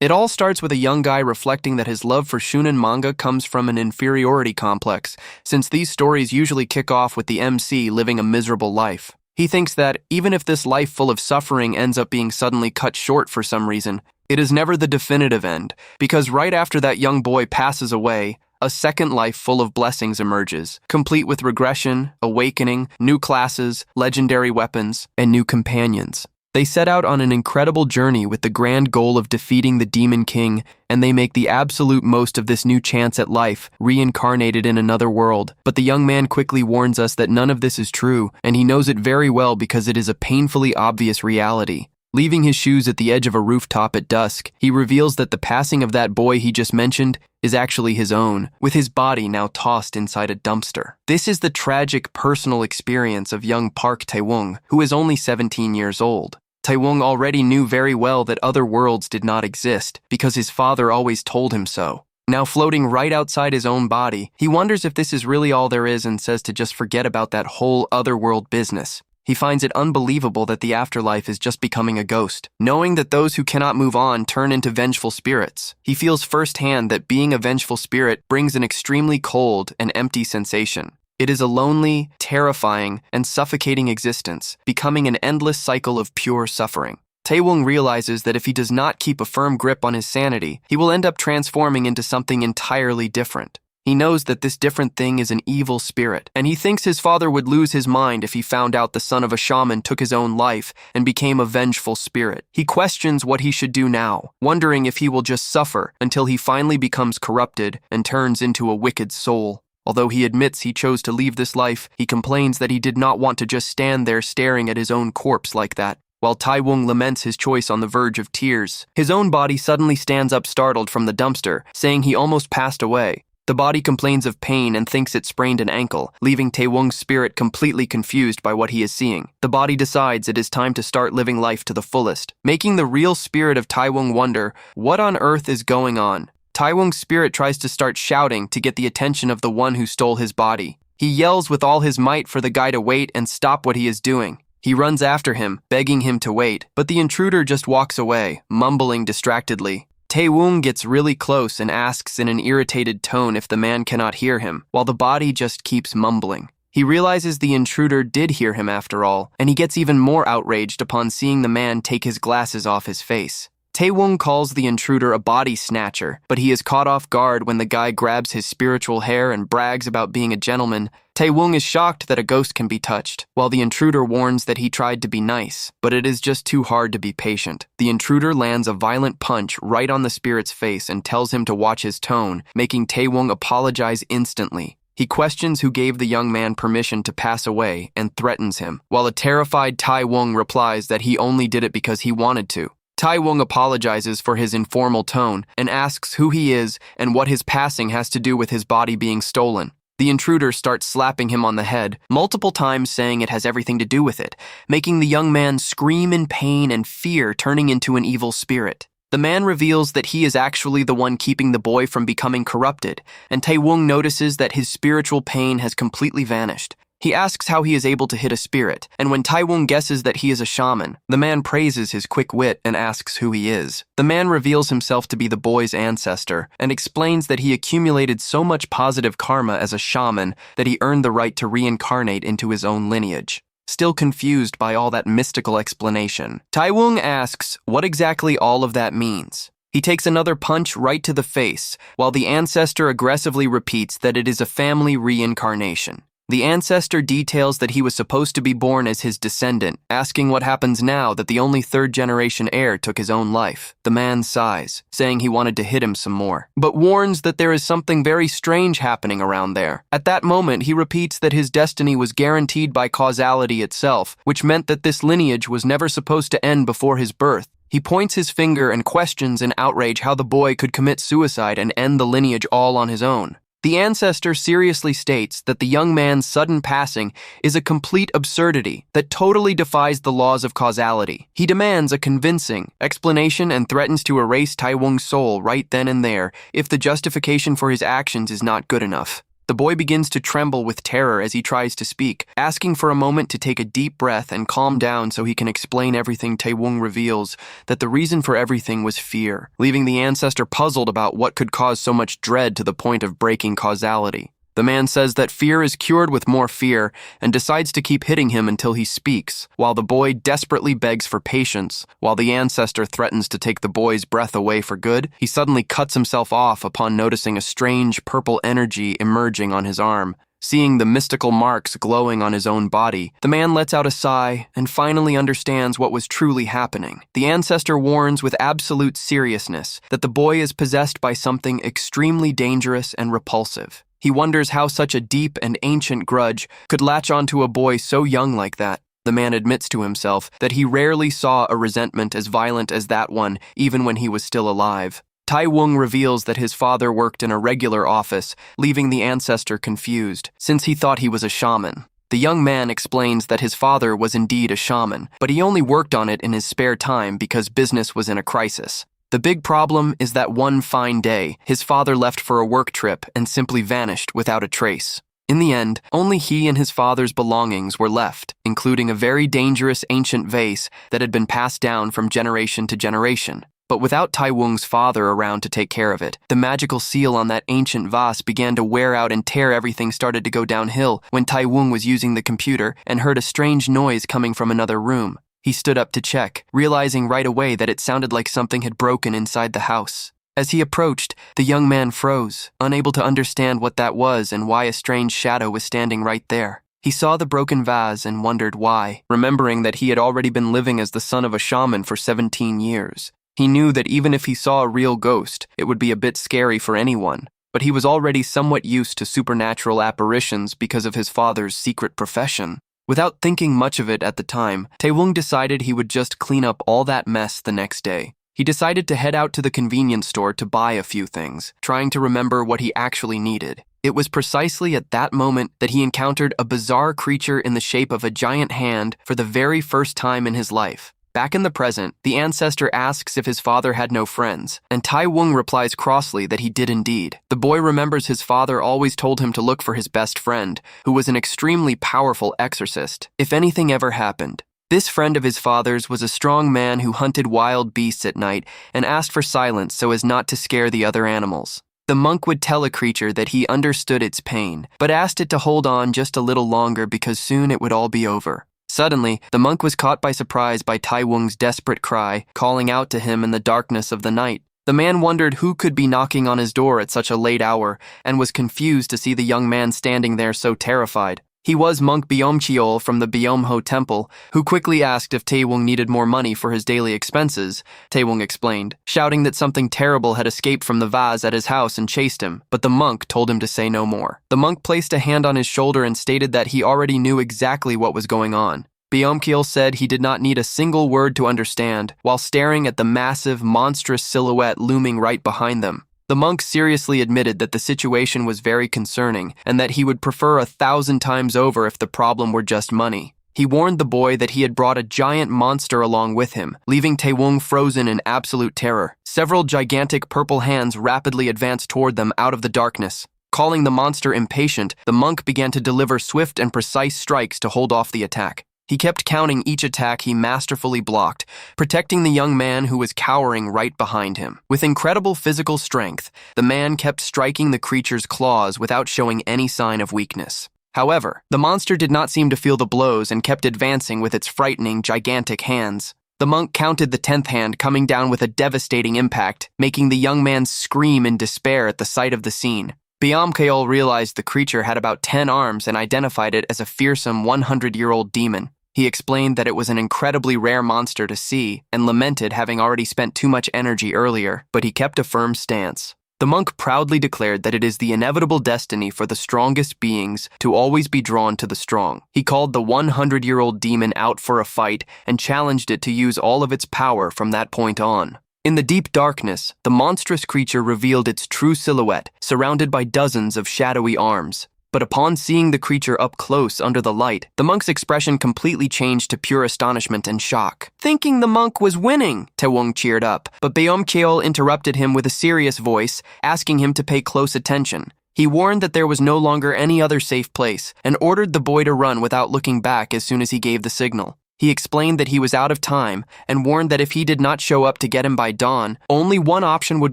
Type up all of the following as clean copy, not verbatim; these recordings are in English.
It all starts with a young guy reflecting that his love for shonen manga comes from an inferiority complex, since these stories usually kick off with the MC living a miserable life. He thinks that, even if this life full of suffering ends up being suddenly cut short for some reason, it is never the definitive end, because right after that young boy passes away, a second life full of blessings emerges, complete with regression, awakening, new classes, legendary weapons, and new companions. They set out on an incredible journey with the grand goal of defeating the Demon King, and they make the absolute most of this new chance at life, reincarnated in another world. But the young man quickly warns us that none of this is true, and he knows it very well because it is a painfully obvious reality. Leaving his shoes at the edge of a rooftop at dusk, he reveals that the passing of that boy he just mentioned is actually his own, with his body now tossed inside a dumpster. This is the tragic personal experience of young Park Tae-woong, who is only 17 years old. Tae-woong already knew very well that other worlds did not exist, because his father always told him so. Now floating right outside his own body, he wonders if this is really all there is and says to just forget about that whole otherworld business. He finds it unbelievable that the afterlife is just becoming a ghost, knowing that those who cannot move on turn into vengeful spirits. He feels firsthand that being a vengeful spirit brings an extremely cold and empty sensation. It is a lonely, terrifying, and suffocating existence, becoming an endless cycle of pure suffering. Tae-woong realizes that if he does not keep a firm grip on his sanity, he will end up transforming into something entirely different. He knows that this different thing is an evil spirit, and he thinks his father would lose his mind if he found out the son of a shaman took his own life and became a vengeful spirit. He questions what he should do now, wondering if he will just suffer until he finally becomes corrupted and turns into a wicked soul. Although he admits he chose to leave this life, he complains that he did not want to just stand there staring at his own corpse like that. While Tae-woong laments his choice on the verge of tears, his own body suddenly stands up startled from the dumpster, saying he almost passed away. The body complains of pain and thinks it sprained an ankle, leaving Tae-woong's spirit completely confused by what he is seeing. The body decides it is time to start living life to the fullest, making the real spirit of Tae-woong wonder, what on earth is going on? Tae-woong's spirit tries to start shouting to get the attention of the one who stole his body. He yells with all his might for the guy to wait and stop what he is doing. He runs after him, begging him to wait, but the intruder just walks away, mumbling distractedly. Tae-woong gets really close and asks in an irritated tone if the man cannot hear him, while the body just keeps mumbling. He realizes the intruder did hear him after all, and he gets even more outraged upon seeing the man take his glasses off his face. Tae-woong calls the intruder a body snatcher, but he is caught off guard when the guy grabs his spiritual hair and brags about being a gentleman. Tae-woong is shocked that a ghost can be touched, while the intruder warns that he tried to be nice, but it is just too hard to be patient. The intruder lands a violent punch right on the spirit's face and tells him to watch his tone, making Tae-woong apologize instantly. He questions who gave the young man permission to pass away and threatens him, while a terrified Tae-woong replies that he only did it because he wanted to. Tae-woong apologizes for his informal tone and asks who he is and what his passing has to do with his body being stolen. The intruder starts slapping him on the head, multiple times saying it has everything to do with it, making the young man scream in pain and fear, turning into an evil spirit. The man reveals that he is actually the one keeping the boy from becoming corrupted, and Tae-woong notices that his spiritual pain has completely vanished. He asks how he is able to hit a spirit, and when Tae-woong guesses that he is a shaman, the man praises his quick wit and asks who he is. The man reveals himself to be the boy's ancestor, and explains that he accumulated so much positive karma as a shaman that he earned the right to reincarnate into his own lineage. Still confused by all that mystical explanation, Tae-woong asks what exactly all of that means. He takes another punch right to the face, while the ancestor aggressively repeats that it is a family reincarnation. The ancestor details that he was supposed to be born as his descendant, asking what happens now that the only third-generation heir took his own life. The man sighs, saying he wanted to hit him some more, but warns that there is something very strange happening around there. At that moment, he repeats that his destiny was guaranteed by causality itself, which meant that this lineage was never supposed to end before his birth. He points his finger and questions in outrage how the boy could commit suicide and end the lineage all on his own. The ancestor seriously states that the young man's sudden passing is a complete absurdity that totally defies the laws of causality. He demands a convincing explanation and threatens to erase Tae-woong's soul right then and there if the justification for his actions is not good enough. The boy begins to tremble with terror as he tries to speak, asking for a moment to take a deep breath and calm down so he can explain everything. Taewong reveals that the reason for everything was fear, leaving the ancestor puzzled about what could cause so much dread to the point of breaking causality. The man says that fear is cured with more fear and decides to keep hitting him until he speaks, while the boy desperately begs for patience. While the ancestor threatens to take the boy's breath away for good, he suddenly cuts himself off upon noticing a strange purple energy emerging on his arm. Seeing the mystical marks glowing on his own body, the man lets out a sigh and finally understands what was truly happening. The ancestor warns with absolute seriousness that the boy is possessed by something extremely dangerous and repulsive. He wonders how such a deep and ancient grudge could latch onto a boy so young like that. The man admits to himself that he rarely saw a resentment as violent as that one, even when he was still alive. Taewong reveals that his father worked in a regular office, leaving the ancestor confused, since he thought he was a shaman. The young man explains that his father was indeed a shaman, but he only worked on it in his spare time because business was in a crisis. The big problem is that one fine day, his father left for a work trip and simply vanished without a trace. In the end, only he and his father's belongings were left, including a very dangerous ancient vase that had been passed down from generation to generation. But without Taewong's father around to take care of it, the magical seal on that ancient vase began to wear out and everything started to go downhill when Taewong was using the computer and heard a strange noise coming from another room. He stood up to check, realizing right away that it sounded like something had broken inside the house. As he approached, the young man froze, unable to understand what that was and why a strange shadow was standing right there. He saw the broken vase and wondered why, remembering that he had already been living as the son of a shaman for 17 years. He knew that even if he saw a real ghost, it would be a bit scary for anyone, but he was already somewhat used to supernatural apparitions because of his father's secret profession. Without thinking much of it at the time, Taewong decided he would just clean up all that mess the next day. He decided to head out to the convenience store to buy a few things, trying to remember what he actually needed. It was precisely at that moment that he encountered a bizarre creature in the shape of a giant hand for the very first time in his life. Back in the present, the ancestor asks if his father had no friends, and Taewong replies crossly that he did indeed. The boy remembers his father always told him to look for his best friend, who was an extremely powerful exorcist, if anything ever happened. This friend of his father's was a strong man who hunted wild beasts at night and asked for silence so as not to scare the other animals. The monk would tell a creature that he understood its pain, but asked it to hold on just a little longer because soon it would all be over. Suddenly, the monk was caught by surprise by Taewong's desperate cry, calling out to him in the darkness of the night. The man wondered who could be knocking on his door at such a late hour, and was confused to see the young man standing there so terrified. He was monk Byomcheol from the Byomho temple, who quickly asked if Taewong needed more money for his daily expenses. Taewong explained, shouting that something terrible had escaped from the vase at his house and chased him, but the monk told him to say no more. The monk placed a hand on his shoulder and stated that he already knew exactly what was going on. Byomcheol said he did not need a single word to understand, while staring at the massive, monstrous silhouette looming right behind them. The monk seriously admitted that the situation was very concerning and that he would prefer 1,000 times over if the problem were just money. He warned the boy that he had brought a giant monster along with him, leaving Taewong frozen in absolute terror. Several gigantic purple hands rapidly advanced toward them out of the darkness. Calling the monster impatient, the monk began to deliver swift and precise strikes to hold off the attack. He kept counting each attack he masterfully blocked, protecting the young man who was cowering right behind him. With incredible physical strength, the man kept striking the creature's claws without showing any sign of weakness. However, the monster did not seem to feel the blows and kept advancing with its frightening, gigantic hands. The monk counted the 10th hand coming down with a devastating impact, making the young man scream in despair at the sight of the scene. Byomcheol realized the creature had about 10 arms and identified it as a fearsome 100-year-old demon. He explained that it was an incredibly rare monster to see and lamented having already spent too much energy earlier, but he kept a firm stance. The monk proudly declared that it is the inevitable destiny for the strongest beings to always be drawn to the strong. He called the 100-year-old demon out for a fight and challenged it to use all of its power from that point on. In the deep darkness, the monstrous creature revealed its true silhouette, surrounded by dozens of shadowy arms. But upon seeing the creature up close under the light, the monk's expression completely changed to pure astonishment and shock. Thinking the monk was winning, Taewong cheered up, but Byomcheol interrupted him with a serious voice, asking him to pay close attention. He warned that there was no longer any other safe place and ordered the boy to run without looking back as soon as he gave the signal. He explained that he was out of time and warned that if he did not show up to get him by dawn, only one option would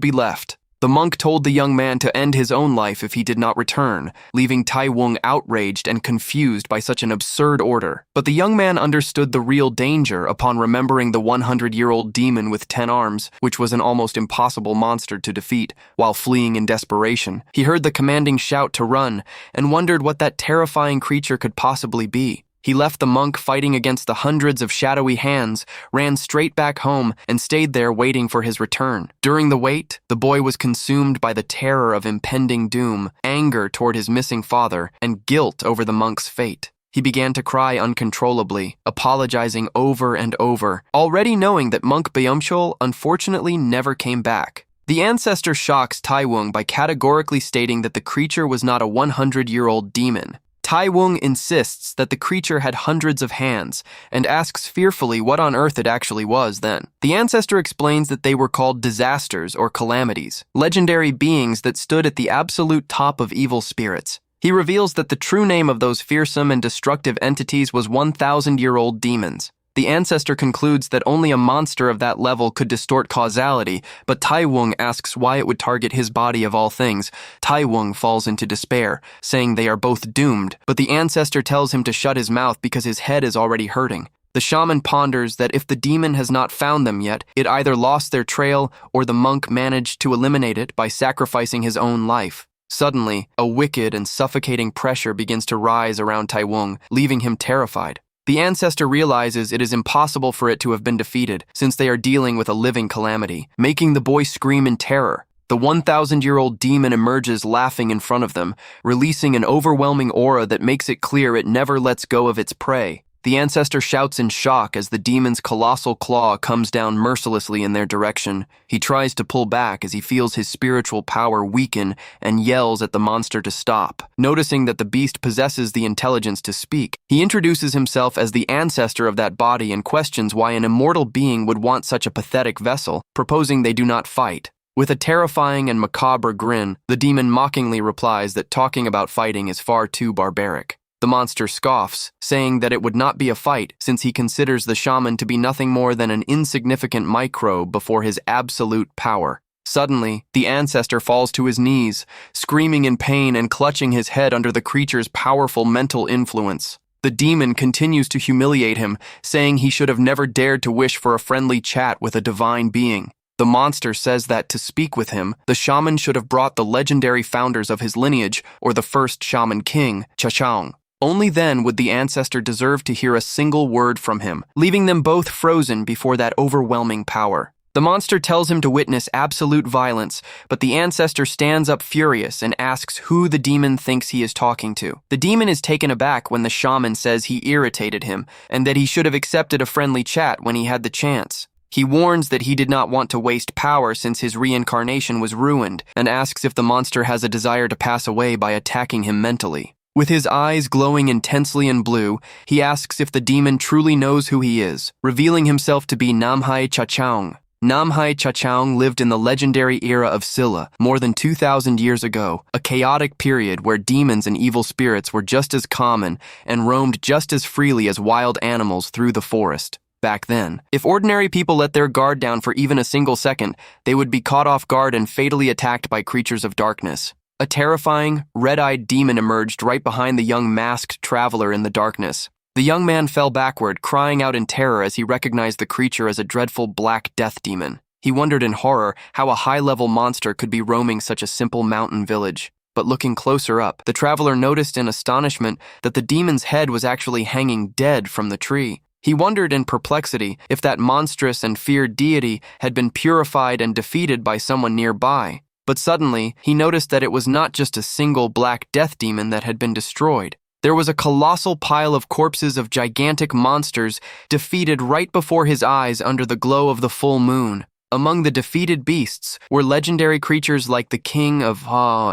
be left. The monk told the young man to end his own life if he did not return, leaving Tai Wung outraged and confused by such an absurd order. But the young man understood the real danger upon remembering the 100-year-old demon with 10 arms, which was an almost impossible monster to defeat. While fleeing in desperation, he heard the commanding shout to run and wondered what that terrifying creature could possibly be. He left the monk fighting against the hundreds of shadowy hands, ran straight back home, and stayed there waiting for his return. During the wait, the boy was consumed by the terror of impending doom, anger toward his missing father, and guilt over the monk's fate. He began to cry uncontrollably, apologizing over and over, already knowing that Monk Byumchul unfortunately never came back. The ancestor shocks Tai Wung by categorically stating that the creature was not a 100-year-old demon. Tai Wung insists that the creature had hundreds of hands and asks fearfully what on earth it actually was then. The ancestor explains that they were called disasters or calamities, legendary beings that stood at the absolute top of evil spirits. He reveals that the true name of those fearsome and destructive entities was 1,000-year-old demons. The ancestor concludes that only a monster of that level could distort causality, but Tai Wung asks why it would target his body of all things. Tai Wung falls into despair, saying they are both doomed, but the ancestor tells him to shut his mouth because his head is already hurting. The shaman ponders that if the demon has not found them yet, it either lost their trail or the monk managed to eliminate it by sacrificing his own life. Suddenly, a wicked and suffocating pressure begins to rise around Tai Wung, leaving him terrified. The ancestor realizes it is impossible for it to have been defeated, since they are dealing with a living calamity, making the boy scream in terror. The 1,000-year-old demon emerges laughing in front of them, releasing an overwhelming aura that makes it clear it never lets go of its prey. The ancestor shouts in shock as the demon's colossal claw comes down mercilessly in their direction. He tries to pull back as he feels his spiritual power weaken and yells at the monster to stop. Noticing that the beast possesses the intelligence to speak, he introduces himself as the ancestor of that body and questions why an immortal being would want such a pathetic vessel, proposing they do not fight. With a terrifying and macabre grin, the demon mockingly replies that talking about fighting is far too barbaric. The monster scoffs, saying that it would not be a fight since he considers the shaman to be nothing more than an insignificant microbe before his absolute power. Suddenly, the ancestor falls to his knees, screaming in pain and clutching his head under the creature's powerful mental influence. The demon continues to humiliate him, saying he should have never dared to wish for a friendly chat with a divine being. The monster says that to speak with him, the shaman should have brought the legendary founders of his lineage, or the first shaman king, Chachang. Only then would the ancestor deserve to hear a single word from him, leaving them both frozen before that overwhelming power. The monster tells him to witness absolute violence, but the ancestor stands up furious and asks who the demon thinks he is talking to. The demon is taken aback when the shaman says he irritated him and that he should have accepted a friendly chat when he had the chance. He warns that he did not want to waste power since his reincarnation was ruined, and asks if the monster has a desire to pass away by attacking him mentally. With his eyes glowing intensely in blue, he asks if the demon truly knows who he is, revealing himself to be Namhai Chachang. Namhai Chachang lived in the legendary era of Silla, more than 2,000 years ago, a chaotic period where demons and evil spirits were just as common and roamed just as freely as wild animals through the forest. Back then, if ordinary people let their guard down for even a single second, they would be caught off guard and fatally attacked by creatures of darkness. A terrifying, red-eyed demon emerged right behind the young masked traveler in the darkness. The young man fell backward, crying out in terror as he recognized the creature as a dreadful black death demon. He wondered in horror how a high-level monster could be roaming such a simple mountain village. But looking closer up, the traveler noticed in astonishment that the demon's head was actually hanging dead from the tree. He wondered in perplexity if that monstrous and feared deity had been purified and defeated by someone nearby. But suddenly, he noticed that it was not just a single black death demon that had been destroyed. There was a colossal pile of corpses of gigantic monsters defeated right before his eyes under the glow of the full moon. Among the defeated beasts were legendary creatures like the king of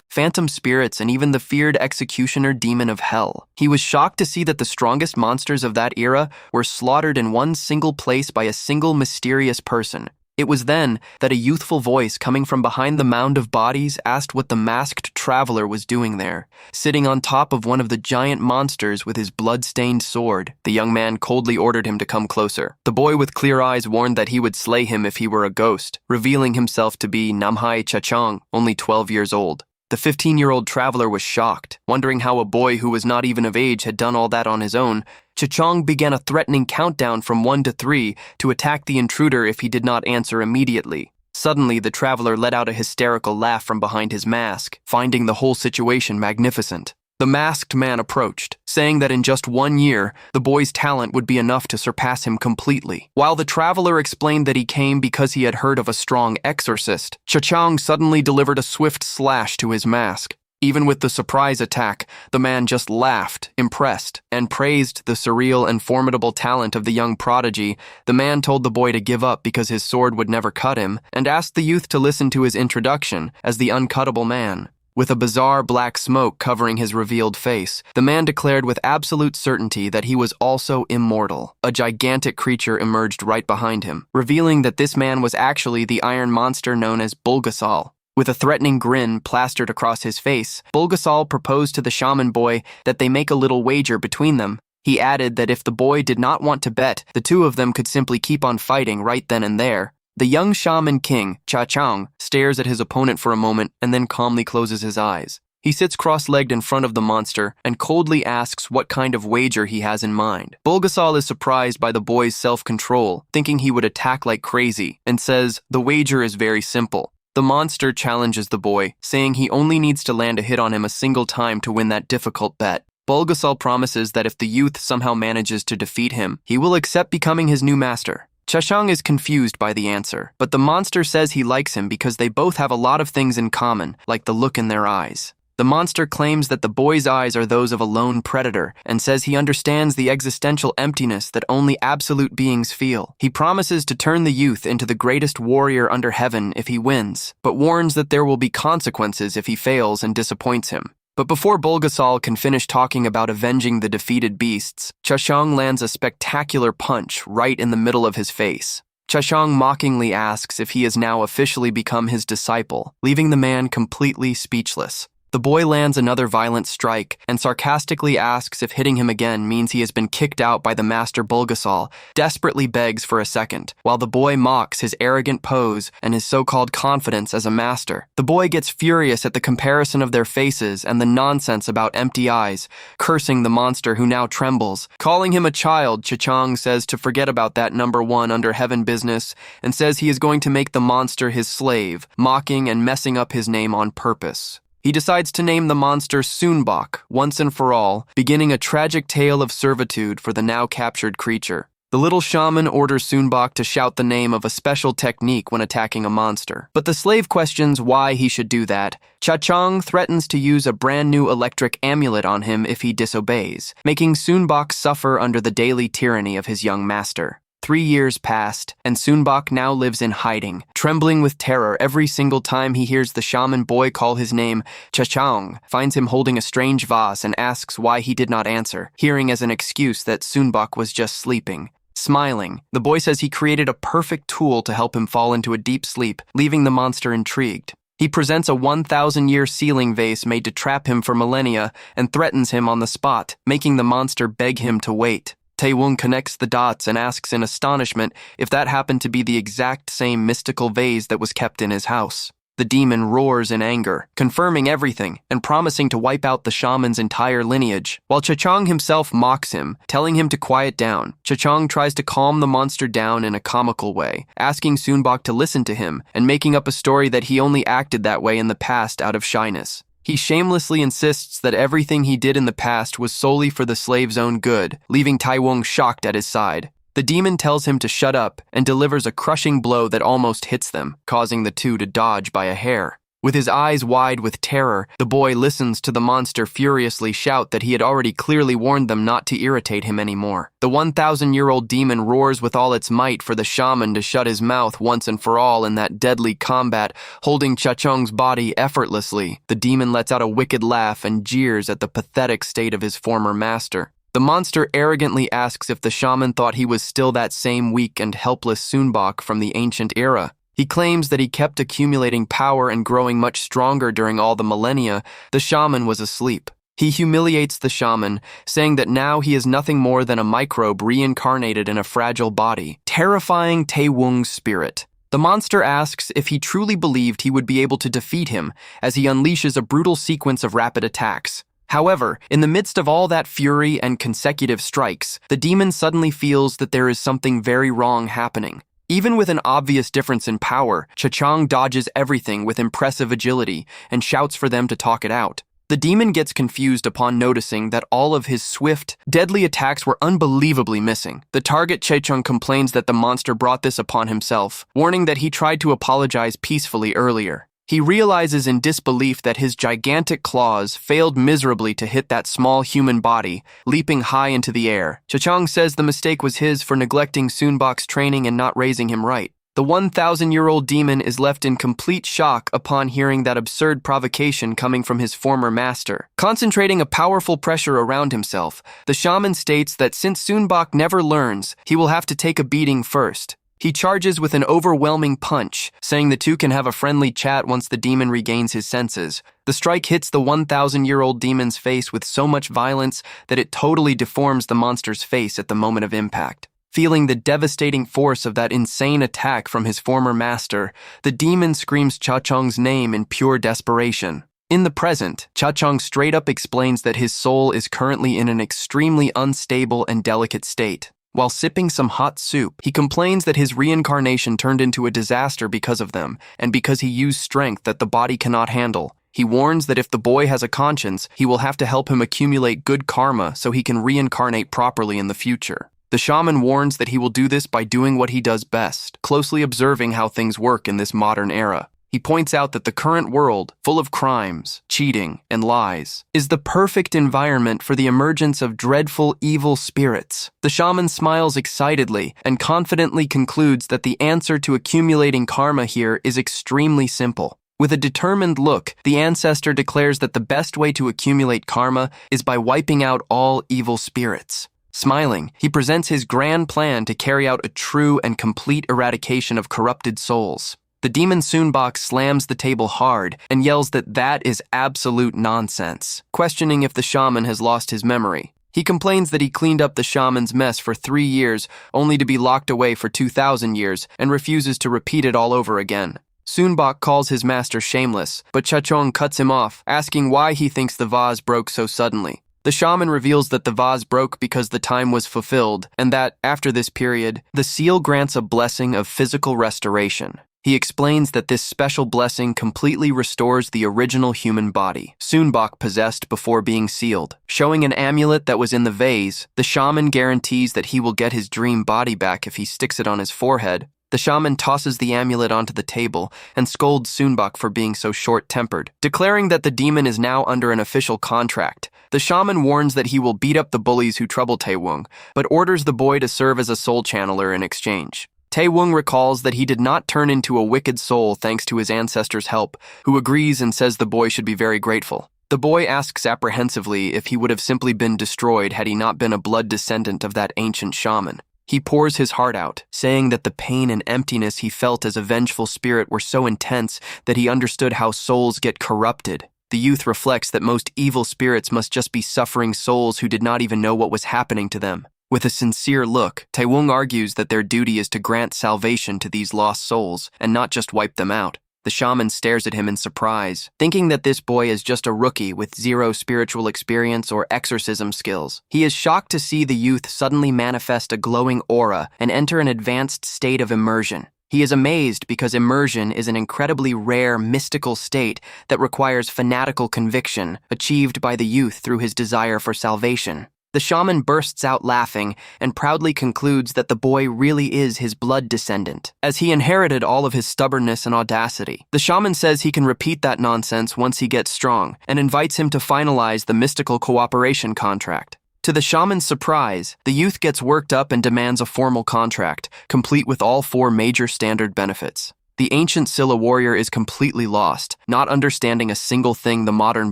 phantom spirits and even the feared executioner demon of hell. He was shocked to see that the strongest monsters of that era were slaughtered in one single place by a single mysterious person. It was then that a youthful voice coming from behind the mound of bodies asked what the masked traveler was doing there, sitting on top of one of the giant monsters with his blood-stained sword. The young man coldly ordered him to come closer. The boy with clear eyes warned that he would slay him if he were a ghost, revealing himself to be Namhae Chachang, only 12 years old. The 15-year-old traveler was shocked, wondering how a boy who was not even of age had done all that on his own. Chachang began a threatening countdown from 1 to 3 to attack the intruder if he did not answer immediately. Suddenly, the traveler let out a hysterical laugh from behind his mask, finding the whole situation magnificent. The masked man approached, saying that in just 1 year, the boy's talent would be enough to surpass him completely. While the traveler explained that he came because he had heard of a strong exorcist, Chachang suddenly delivered a swift slash to his mask. Even with the surprise attack, the man just laughed, impressed, and praised the surreal and formidable talent of the young prodigy. The man told the boy to give up because his sword would never cut him, and asked the youth to listen to his introduction as the uncuttable man. With a bizarre black smoke covering his revealed face, the man declared with absolute certainty that he was also immortal. A gigantic creature emerged right behind him, revealing that this man was actually the iron monster known as Bulgasal. With a threatening grin plastered across his face, Bulgasal proposed to the shaman boy that they make a little wager between them. He added that if the boy did not want to bet, the two of them could simply keep on fighting right then and there. The young shaman king, Chachang, stares at his opponent for a moment and then calmly closes his eyes. He sits cross-legged in front of the monster and coldly asks what kind of wager he has in mind. Bulgasal is surprised by the boy's self-control, thinking he would attack like crazy, and says the wager is very simple. The monster challenges the boy, saying he only needs to land a hit on him a single time to win that difficult bet. Bulgasal promises that if the youth somehow manages to defeat him, he will accept becoming his new master. Chachang is confused by the answer, but the monster says he likes him because they both have a lot of things in common, like the look in their eyes. The monster claims that the boy's eyes are those of a lone predator and says he understands the existential emptiness that only absolute beings feel. He promises to turn the youth into the greatest warrior under heaven if he wins, but warns that there will be consequences if he fails and disappoints him. But before Bulgasal can finish talking about avenging the defeated beasts, Chachang lands a spectacular punch right in the middle of his face. Chachang mockingly asks if he has now officially become his disciple, leaving the man completely speechless. The boy lands another violent strike and sarcastically asks if hitting him again means he has been kicked out by the master. Bulgasal desperately begs for a second, while the boy mocks his arrogant pose and his so-called confidence as a master. The boy gets furious at the comparison of their faces and the nonsense about empty eyes, cursing the monster who now trembles. Calling him a child, Chachang says to forget about that number one under heaven business and says he is going to make the monster his slave, mocking and messing up his name on purpose. He decides to name the monster Sunbok once and for all, beginning a tragic tale of servitude for the now captured creature. The little shaman orders Sunbok to shout the name of a special technique when attacking a monster. But the slave questions why he should do that. Chachang threatens to use a brand new electric amulet on him if he disobeys, making Sunbok suffer under the daily tyranny of his young master. 3 years passed, and Sunbok now lives in hiding, trembling with terror every single time he hears the shaman boy call his name. Chachang finds him holding a strange vase and asks why he did not answer, hearing as an excuse that Sunbok was just sleeping. Smiling, the boy says he created a perfect tool to help him fall into a deep sleep, leaving the monster intrigued. He presents a 1,000-year sealing vase made to trap him for millennia and threatens him on the spot, making the monster beg him to wait. Taewon connects the dots and asks in astonishment if that happened to be the exact same mystical vase that was kept in his house. The demon roars in anger, confirming everything and promising to wipe out the shaman's entire lineage. While Chachang himself mocks him, telling him to quiet down, Chachang tries to calm the monster down in a comical way, asking Sunbok to listen to him and making up a story that he only acted that way in the past out of shyness. He shamelessly insists that everything he did in the past was solely for the slave's own good, leaving Taewon shocked at his side. The demon tells him to shut up and delivers a crushing blow that almost hits them, causing the two to dodge by a hair. With his eyes wide with terror, the boy listens to the monster furiously shout that he had already clearly warned them not to irritate him anymore. The 1,000-year-old demon roars with all its might for the shaman to shut his mouth once and for all in that deadly combat, holding Chachang's body effortlessly. The demon lets out a wicked laugh and jeers at the pathetic state of his former master. The monster arrogantly asks if the shaman thought he was still that same weak and helpless Sunbok from the ancient era. He claims that he kept accumulating power and growing much stronger during all the millennia. The shaman was asleep. He humiliates the shaman, saying that now he is nothing more than a microbe reincarnated in a fragile body, terrifying Taewong's spirit. The monster asks if he truly believed he would be able to defeat him as he unleashes a brutal sequence of rapid attacks. However, in the midst of all that fury and consecutive strikes, the demon suddenly feels that there is something very wrong happening. Even with an obvious difference in power, Cha-Chang dodges everything with impressive agility and shouts for them to talk it out. The demon gets confused upon noticing that all of his swift, deadly attacks were unbelievably missing. The target Cha-Chang complains that the monster brought this upon himself, warning that he tried to apologize peacefully earlier. He realizes in disbelief that his gigantic claws failed miserably to hit that small human body, leaping high into the air. Cha-Chang says the mistake was his for neglecting Sunbok's training and not raising him right. The 1,000-year-old demon is left in complete shock upon hearing that absurd provocation coming from his former master. Concentrating a powerful pressure around himself, the shaman states that since Sunbok never learns, he will have to take a beating first. He charges with an overwhelming punch, saying the two can have a friendly chat once the demon regains his senses. The strike hits the 1,000-year-old demon's face with so much violence that it totally deforms the monster's face at the moment of impact. Feeling the devastating force of that insane attack from his former master, the demon screams Cha-Chang's name in pure desperation. In the present, Cha-Chang straight up explains that his soul is currently in an extremely unstable and delicate state. While sipping some hot soup, he complains that his reincarnation turned into a disaster because of them, and because he used strength that the body cannot handle. He warns that if the boy has a conscience, he will have to help him accumulate good karma so he can reincarnate properly in the future. The shaman warns that he will do this by doing what he does best, closely observing how things work in this modern era. He points out that the current world, full of crimes, cheating, and lies, is the perfect environment for the emergence of dreadful evil spirits. The shaman smiles excitedly and confidently concludes that the answer to accumulating karma here is extremely simple. With a determined look, the ancestor declares that the best way to accumulate karma is by wiping out all evil spirits. Smiling, he presents his grand plan to carry out a true and complete eradication of corrupted souls. The demon Sunbok slams the table hard and yells that that is absolute nonsense, questioning if the shaman has lost his memory. He complains that he cleaned up the shaman's mess for 3 years, only to be locked away for 2,000 years, and refuses to repeat it all over again. Sunbok calls his master shameless, but Cha-Chang cuts him off, asking why he thinks the vase broke so suddenly. The shaman reveals that the vase broke because the time was fulfilled, and that, after this period, the seal grants a blessing of physical restoration. He explains that this special blessing completely restores the original human body, Sunbok possessed before being sealed. Showing an amulet that was in the vase, the shaman guarantees that he will get his dream body back if he sticks it on his forehead. The shaman tosses the amulet onto the table and scolds Sunbok for being so short-tempered, declaring that the demon is now under an official contract. The shaman warns that he will beat up the bullies who trouble Taewong, but orders the boy to serve as a soul channeler in exchange. Taewong recalls that he did not turn into a wicked soul thanks to his ancestor's help, who agrees and says the boy should be very grateful. The boy asks apprehensively if he would have simply been destroyed had he not been a blood descendant of that ancient shaman. He pours his heart out, saying that the pain and emptiness he felt as a vengeful spirit were so intense that he understood how souls get corrupted. The youth reflects that most evil spirits must just be suffering souls who did not even know what was happening to them. With a sincere look, Taewong argues that their duty is to grant salvation to these lost souls and not just wipe them out. The shaman stares at him in surprise, thinking that this boy is just a rookie with zero spiritual experience or exorcism skills. He is shocked to see the youth suddenly manifest a glowing aura and enter an advanced state of immersion. He is amazed because immersion is an incredibly rare mystical state that requires fanatical conviction, achieved by the youth through his desire for salvation. The shaman bursts out laughing and proudly concludes that the boy really is his blood descendant, as he inherited all of his stubbornness and audacity. The shaman says he can repeat that nonsense once he gets strong, and invites him to finalize the mystical cooperation contract. To the shaman's surprise, the youth gets worked up and demands a formal contract, complete with all 4 major standard benefits. The ancient Scylla warrior is completely lost, not understanding a single thing the modern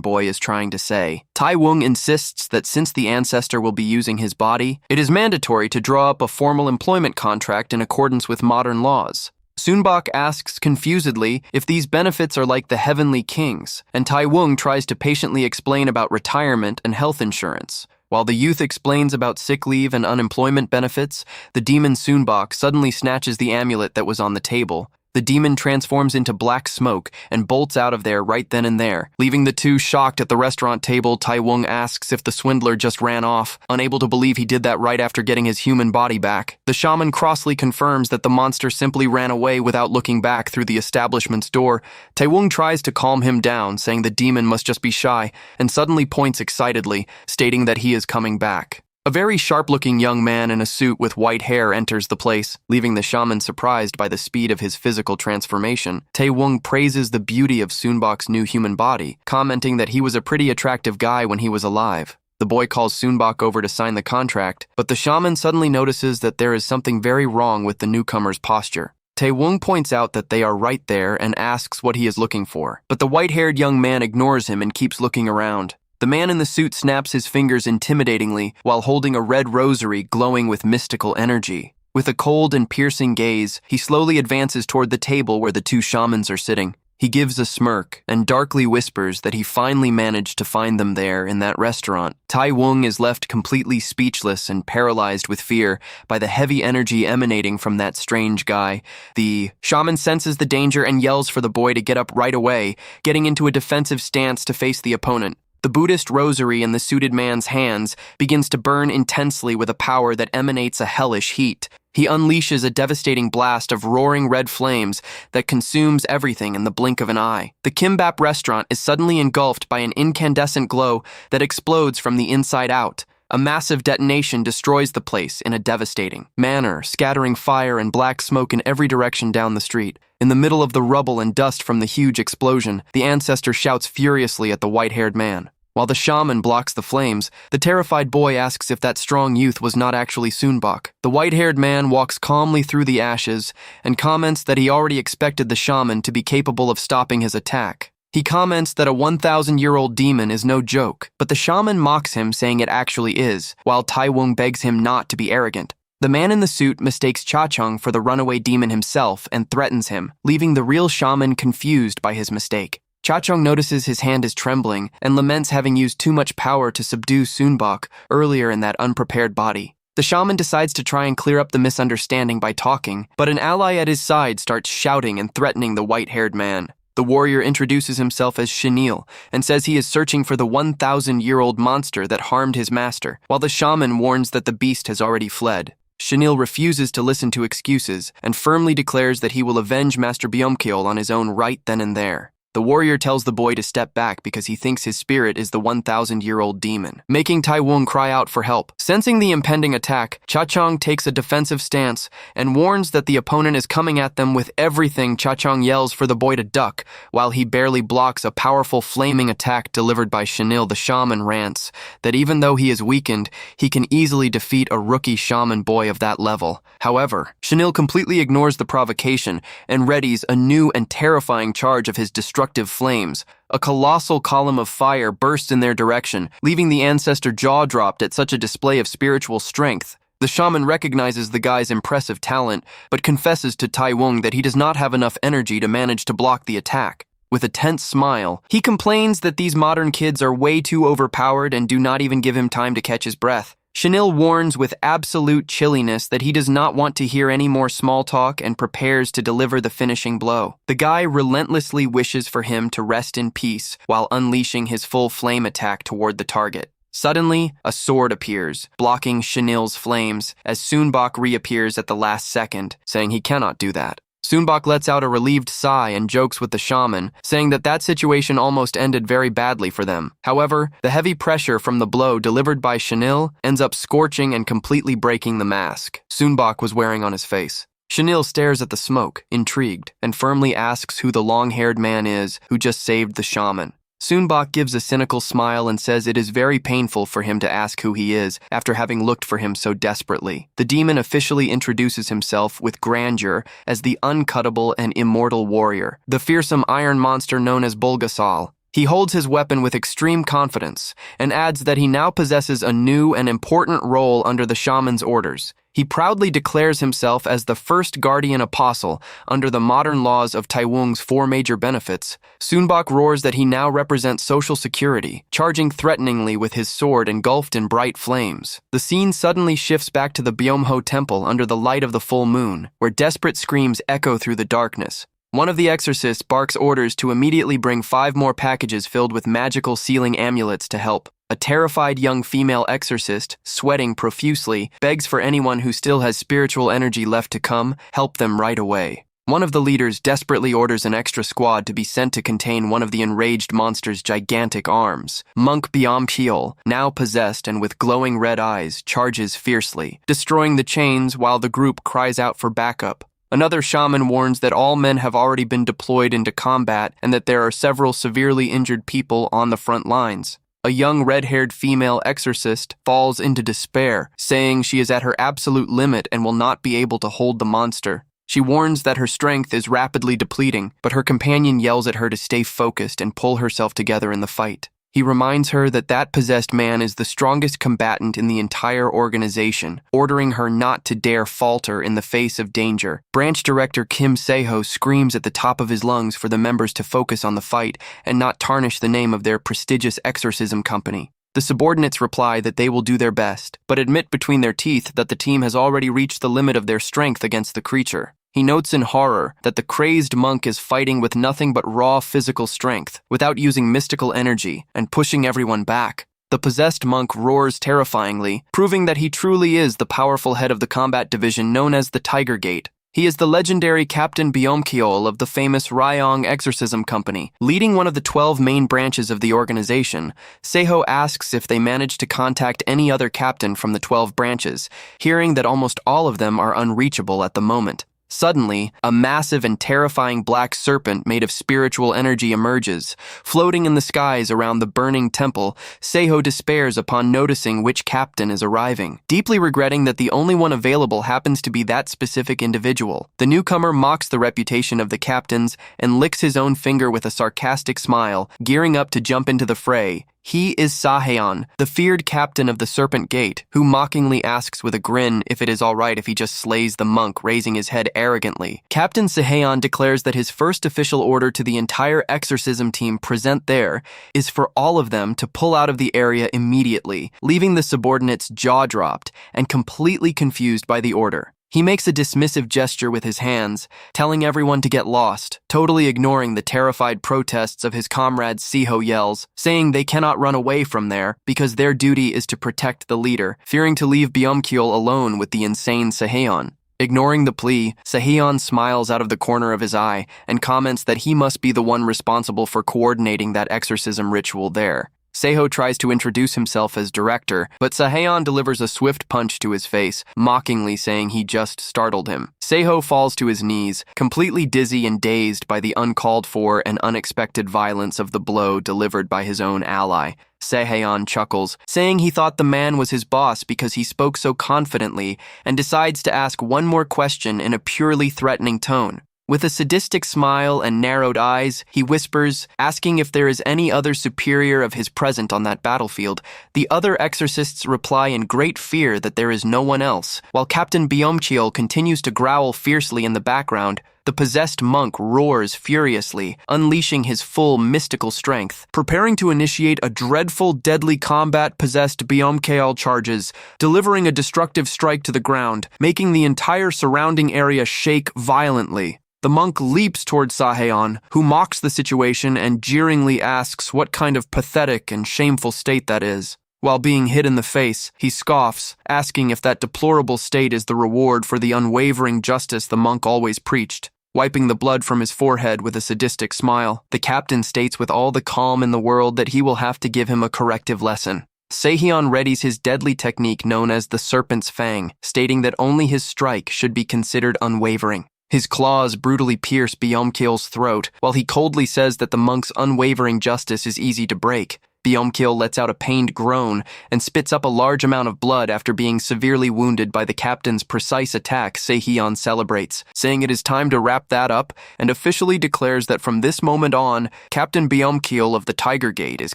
boy is trying to say. Tai Wung insists that since the ancestor will be using his body, it is mandatory to draw up a formal employment contract in accordance with modern laws. Sunbok asks confusedly if these benefits are like the heavenly kings, and Tai Wung tries to patiently explain about retirement and health insurance. While the youth explains about sick leave and unemployment benefits, the demon Sunbok suddenly snatches the amulet that was on the table. The demon transforms into black smoke and bolts out of there right then and there. Leaving the two shocked at the restaurant table, Tai Wung asks if the swindler just ran off, unable to believe he did that right after getting his human body back. The shaman crossly confirms that the monster simply ran away without looking back through the establishment's door. Tai Wung tries to calm him down, saying the demon must just be shy, and suddenly points excitedly, stating that he is coming back. A very sharp-looking young man in a suit with white hair enters the place, leaving the shaman surprised by the speed of his physical transformation. Tai Wung praises the beauty of Sunbok's new human body, commenting that he was a pretty attractive guy when he was alive. The boy calls Sunbok over to sign the contract, but the shaman suddenly notices that there is something very wrong with the newcomer's posture. Tai Wung points out that they are right there and asks what he is looking for, but the white-haired young man ignores him and keeps looking around. The man in the suit snaps his fingers intimidatingly while holding a red rosary glowing with mystical energy. With a cold and piercing gaze, he slowly advances toward the table where the two shamans are sitting. He gives a smirk and darkly whispers that he finally managed to find them there in that restaurant. Tai Wung is left completely speechless and paralyzed with fear by the heavy energy emanating from that strange guy. The shaman senses the danger and yells for the boy to get up right away, getting into a defensive stance to face the opponent. The Buddhist rosary in the suited man's hands begins to burn intensely with a power that emanates a hellish heat. He unleashes a devastating blast of roaring red flames that consumes everything in the blink of an eye. The kimbap restaurant is suddenly engulfed by an incandescent glow that explodes from the inside out. A massive detonation destroys the place in a devastating manner, scattering fire and black smoke in every direction down the street. In the middle of the rubble and dust from the huge explosion, the ancestor shouts furiously at the white-haired man. While the shaman blocks the flames, the terrified boy asks if that strong youth was not actually Sunbok. The white-haired man walks calmly through the ashes and comments that he already expected the shaman to be capable of stopping his attack. He comments that a 1,000-year-old demon is no joke, but the shaman mocks him, saying it actually is, while Tai Wung begs him not to be arrogant. The man in the suit mistakes Cha-Chung for the runaway demon himself and threatens him, leaving the real shaman confused by his mistake. Cha-Chung notices his hand is trembling and laments having used too much power to subdue Sunbok earlier in that unprepared body. The shaman decides to try and clear up the misunderstanding by talking, but an ally at his side starts shouting and threatening the white-haired man. The warrior introduces himself as Chenille and says he is searching for the 1,000-year-old monster that harmed his master, while the shaman warns that the beast has already fled. Chenille refuses to listen to excuses and firmly declares that he will avenge Master Byumkeol on his own right then and there. The warrior tells the boy to step back because he thinks his spirit is the 1,000-year-old demon, making Tai Wung cry out for help. Sensing the impending attack, Cha-Chung takes a defensive stance and warns that the opponent is coming at them with everything. Cha-Chung yells for the boy to duck, while he barely blocks a powerful flaming attack delivered by Chenille. The shaman rants that even though he is weakened, he can easily defeat a rookie shaman boy of that level. However, Chenille completely ignores the provocation and readies a new and terrifying charge of his destructive flames. A colossal column of fire bursts in their direction, leaving the ancestor jaw-dropped at such a display of spiritual strength. The shaman recognizes the guy's impressive talent, but confesses to Tai Wung that he does not have enough energy to manage to block the attack. With a tense smile, he complains that these modern kids are way too overpowered and do not even give him time to catch his breath. Chenille warns with absolute chilliness that he does not want to hear any more small talk and prepares to deliver the finishing blow. The guy relentlessly wishes for him to rest in peace while unleashing his full flame attack toward the target. Suddenly, a sword appears, blocking Chenille's flames, as Sunbok reappears at the last second, saying he cannot do that. Sunbok lets out a relieved sigh and jokes with the shaman, saying that situation almost ended very badly for them. However, the heavy pressure from the blow delivered by Chenille ends up scorching and completely breaking the mask Sunbok was wearing on his face. Chenille stares at the smoke, intrigued, and firmly asks who the long-haired man is who just saved the shaman. Sunbok gives a cynical smile and says it is very painful for him to ask who he is after having looked for him so desperately. The demon officially introduces himself with grandeur as the uncuttable and immortal warrior, the fearsome iron monster known as Bulgasal. He holds his weapon with extreme confidence and adds that he now possesses a new and important role under the shaman's orders. He proudly declares himself as the first guardian apostle under the modern laws of Taiwung's 4 major benefits. Sunbok roars that he now represents social security, charging threateningly with his sword engulfed in bright flames. The scene suddenly shifts back to the Byomho temple under the light of the full moon, where desperate screams echo through the darkness. One of the exorcists barks orders to immediately bring 5 more packages filled with magical sealing amulets to help. A terrified young female exorcist, sweating profusely, begs for anyone who still has spiritual energy left to come, help them right away. One of the leaders desperately orders an extra squad to be sent to contain one of the enraged monster's gigantic arms. Monk Byomkiol, now possessed and with glowing red eyes, charges fiercely, destroying the chains while the group cries out for backup. Another shaman warns that all men have already been deployed into combat and that there are several severely injured people on the front lines. A young red-haired female exorcist falls into despair, saying she is at her absolute limit and will not be able to hold the monster. She warns that her strength is rapidly depleting, but her companion yells at her to stay focused and pull herself together in the fight. He reminds her that that possessed man is the strongest combatant in the entire organization, ordering her not to dare falter in the face of danger. Branch Director Kim Seho screams at the top of his lungs for the members to focus on the fight and not tarnish the name of their prestigious exorcism company. The subordinates reply that they will do their best, but admit between their teeth that the team has already reached the limit of their strength against the creature. He notes in horror that the crazed monk is fighting with nothing but raw physical strength, without using mystical energy, and pushing everyone back. The possessed monk roars terrifyingly, proving that he truly is the powerful head of the combat division known as the Tiger Gate. He is the legendary Captain Byomkiol of the famous Ryong Exorcism Company. Leading one of the 12 main branches of the organization, Seho asks if they managed to contact any other captain from the 12 branches, hearing that almost all of them are unreachable at the moment. Suddenly, a massive and terrifying black serpent made of spiritual energy emerges. Floating in the skies around the burning temple, Seho despairs upon noticing which captain is arriving, deeply regretting that the only one available happens to be that specific individual. The newcomer mocks the reputation of the captains and licks his own finger with a sarcastic smile, gearing up to jump into the fray. He is Sahaeon, the feared captain of the Serpent Gate, who mockingly asks with a grin if it is all right if he just slays the monk, raising his head arrogantly. Captain Sahaeon declares that his first official order to the entire exorcism team present there is for all of them to pull out of the area immediately, leaving the subordinates jaw-dropped and completely confused by the order. He makes a dismissive gesture with his hands, telling everyone to get lost, totally ignoring the terrified protests of his comrades. Seho yells, saying they cannot run away from there because their duty is to protect the leader, fearing to leave Byomkiol alone with the insane Sahaeon. Ignoring the plea, Sahaeon smiles out of the corner of his eye and comments that he must be the one responsible for coordinating that exorcism ritual there. Seho tries to introduce himself as director, but Sahaeon delivers a swift punch to his face, mockingly saying he just startled him. Seho falls to his knees, completely dizzy and dazed by the uncalled for and unexpected violence of the blow delivered by his own ally. Sahaeon chuckles, saying he thought the man was his boss because he spoke so confidently, and decides to ask one more question in a purely threatening tone. With a sadistic smile and narrowed eyes, he whispers, asking if there is any other superior of his present on that battlefield. The other exorcists reply in great fear that there is no one else. While Captain Byomkiol continues to growl fiercely in the background, the possessed monk roars furiously, unleashing his full mystical strength. Preparing to initiate a dreadful, deadly combat, possessed Byomkiol charges, delivering a destructive strike to the ground, making the entire surrounding area shake violently. The monk leaps towards Sahaeon, who mocks the situation and jeeringly asks what kind of pathetic and shameful state that is. While being hit in the face, he scoffs, asking if that deplorable state is the reward for the unwavering justice the monk always preached. Wiping the blood from his forehead with a sadistic smile, the captain states with all the calm in the world that he will have to give him a corrective lesson. Sahaeon readies his deadly technique known as the Serpent's Fang, stating that only his strike should be considered unwavering. His claws brutally pierce Byomkil's throat, while he coldly says that the monk's unwavering justice is easy to break. Byomkil lets out a pained groan and spits up a large amount of blood after being severely wounded by the captain's precise attack. Sehyeon celebrates, saying it is time to wrap that up, and officially declares that from this moment on, Captain Byomkil of the Tiger Gate is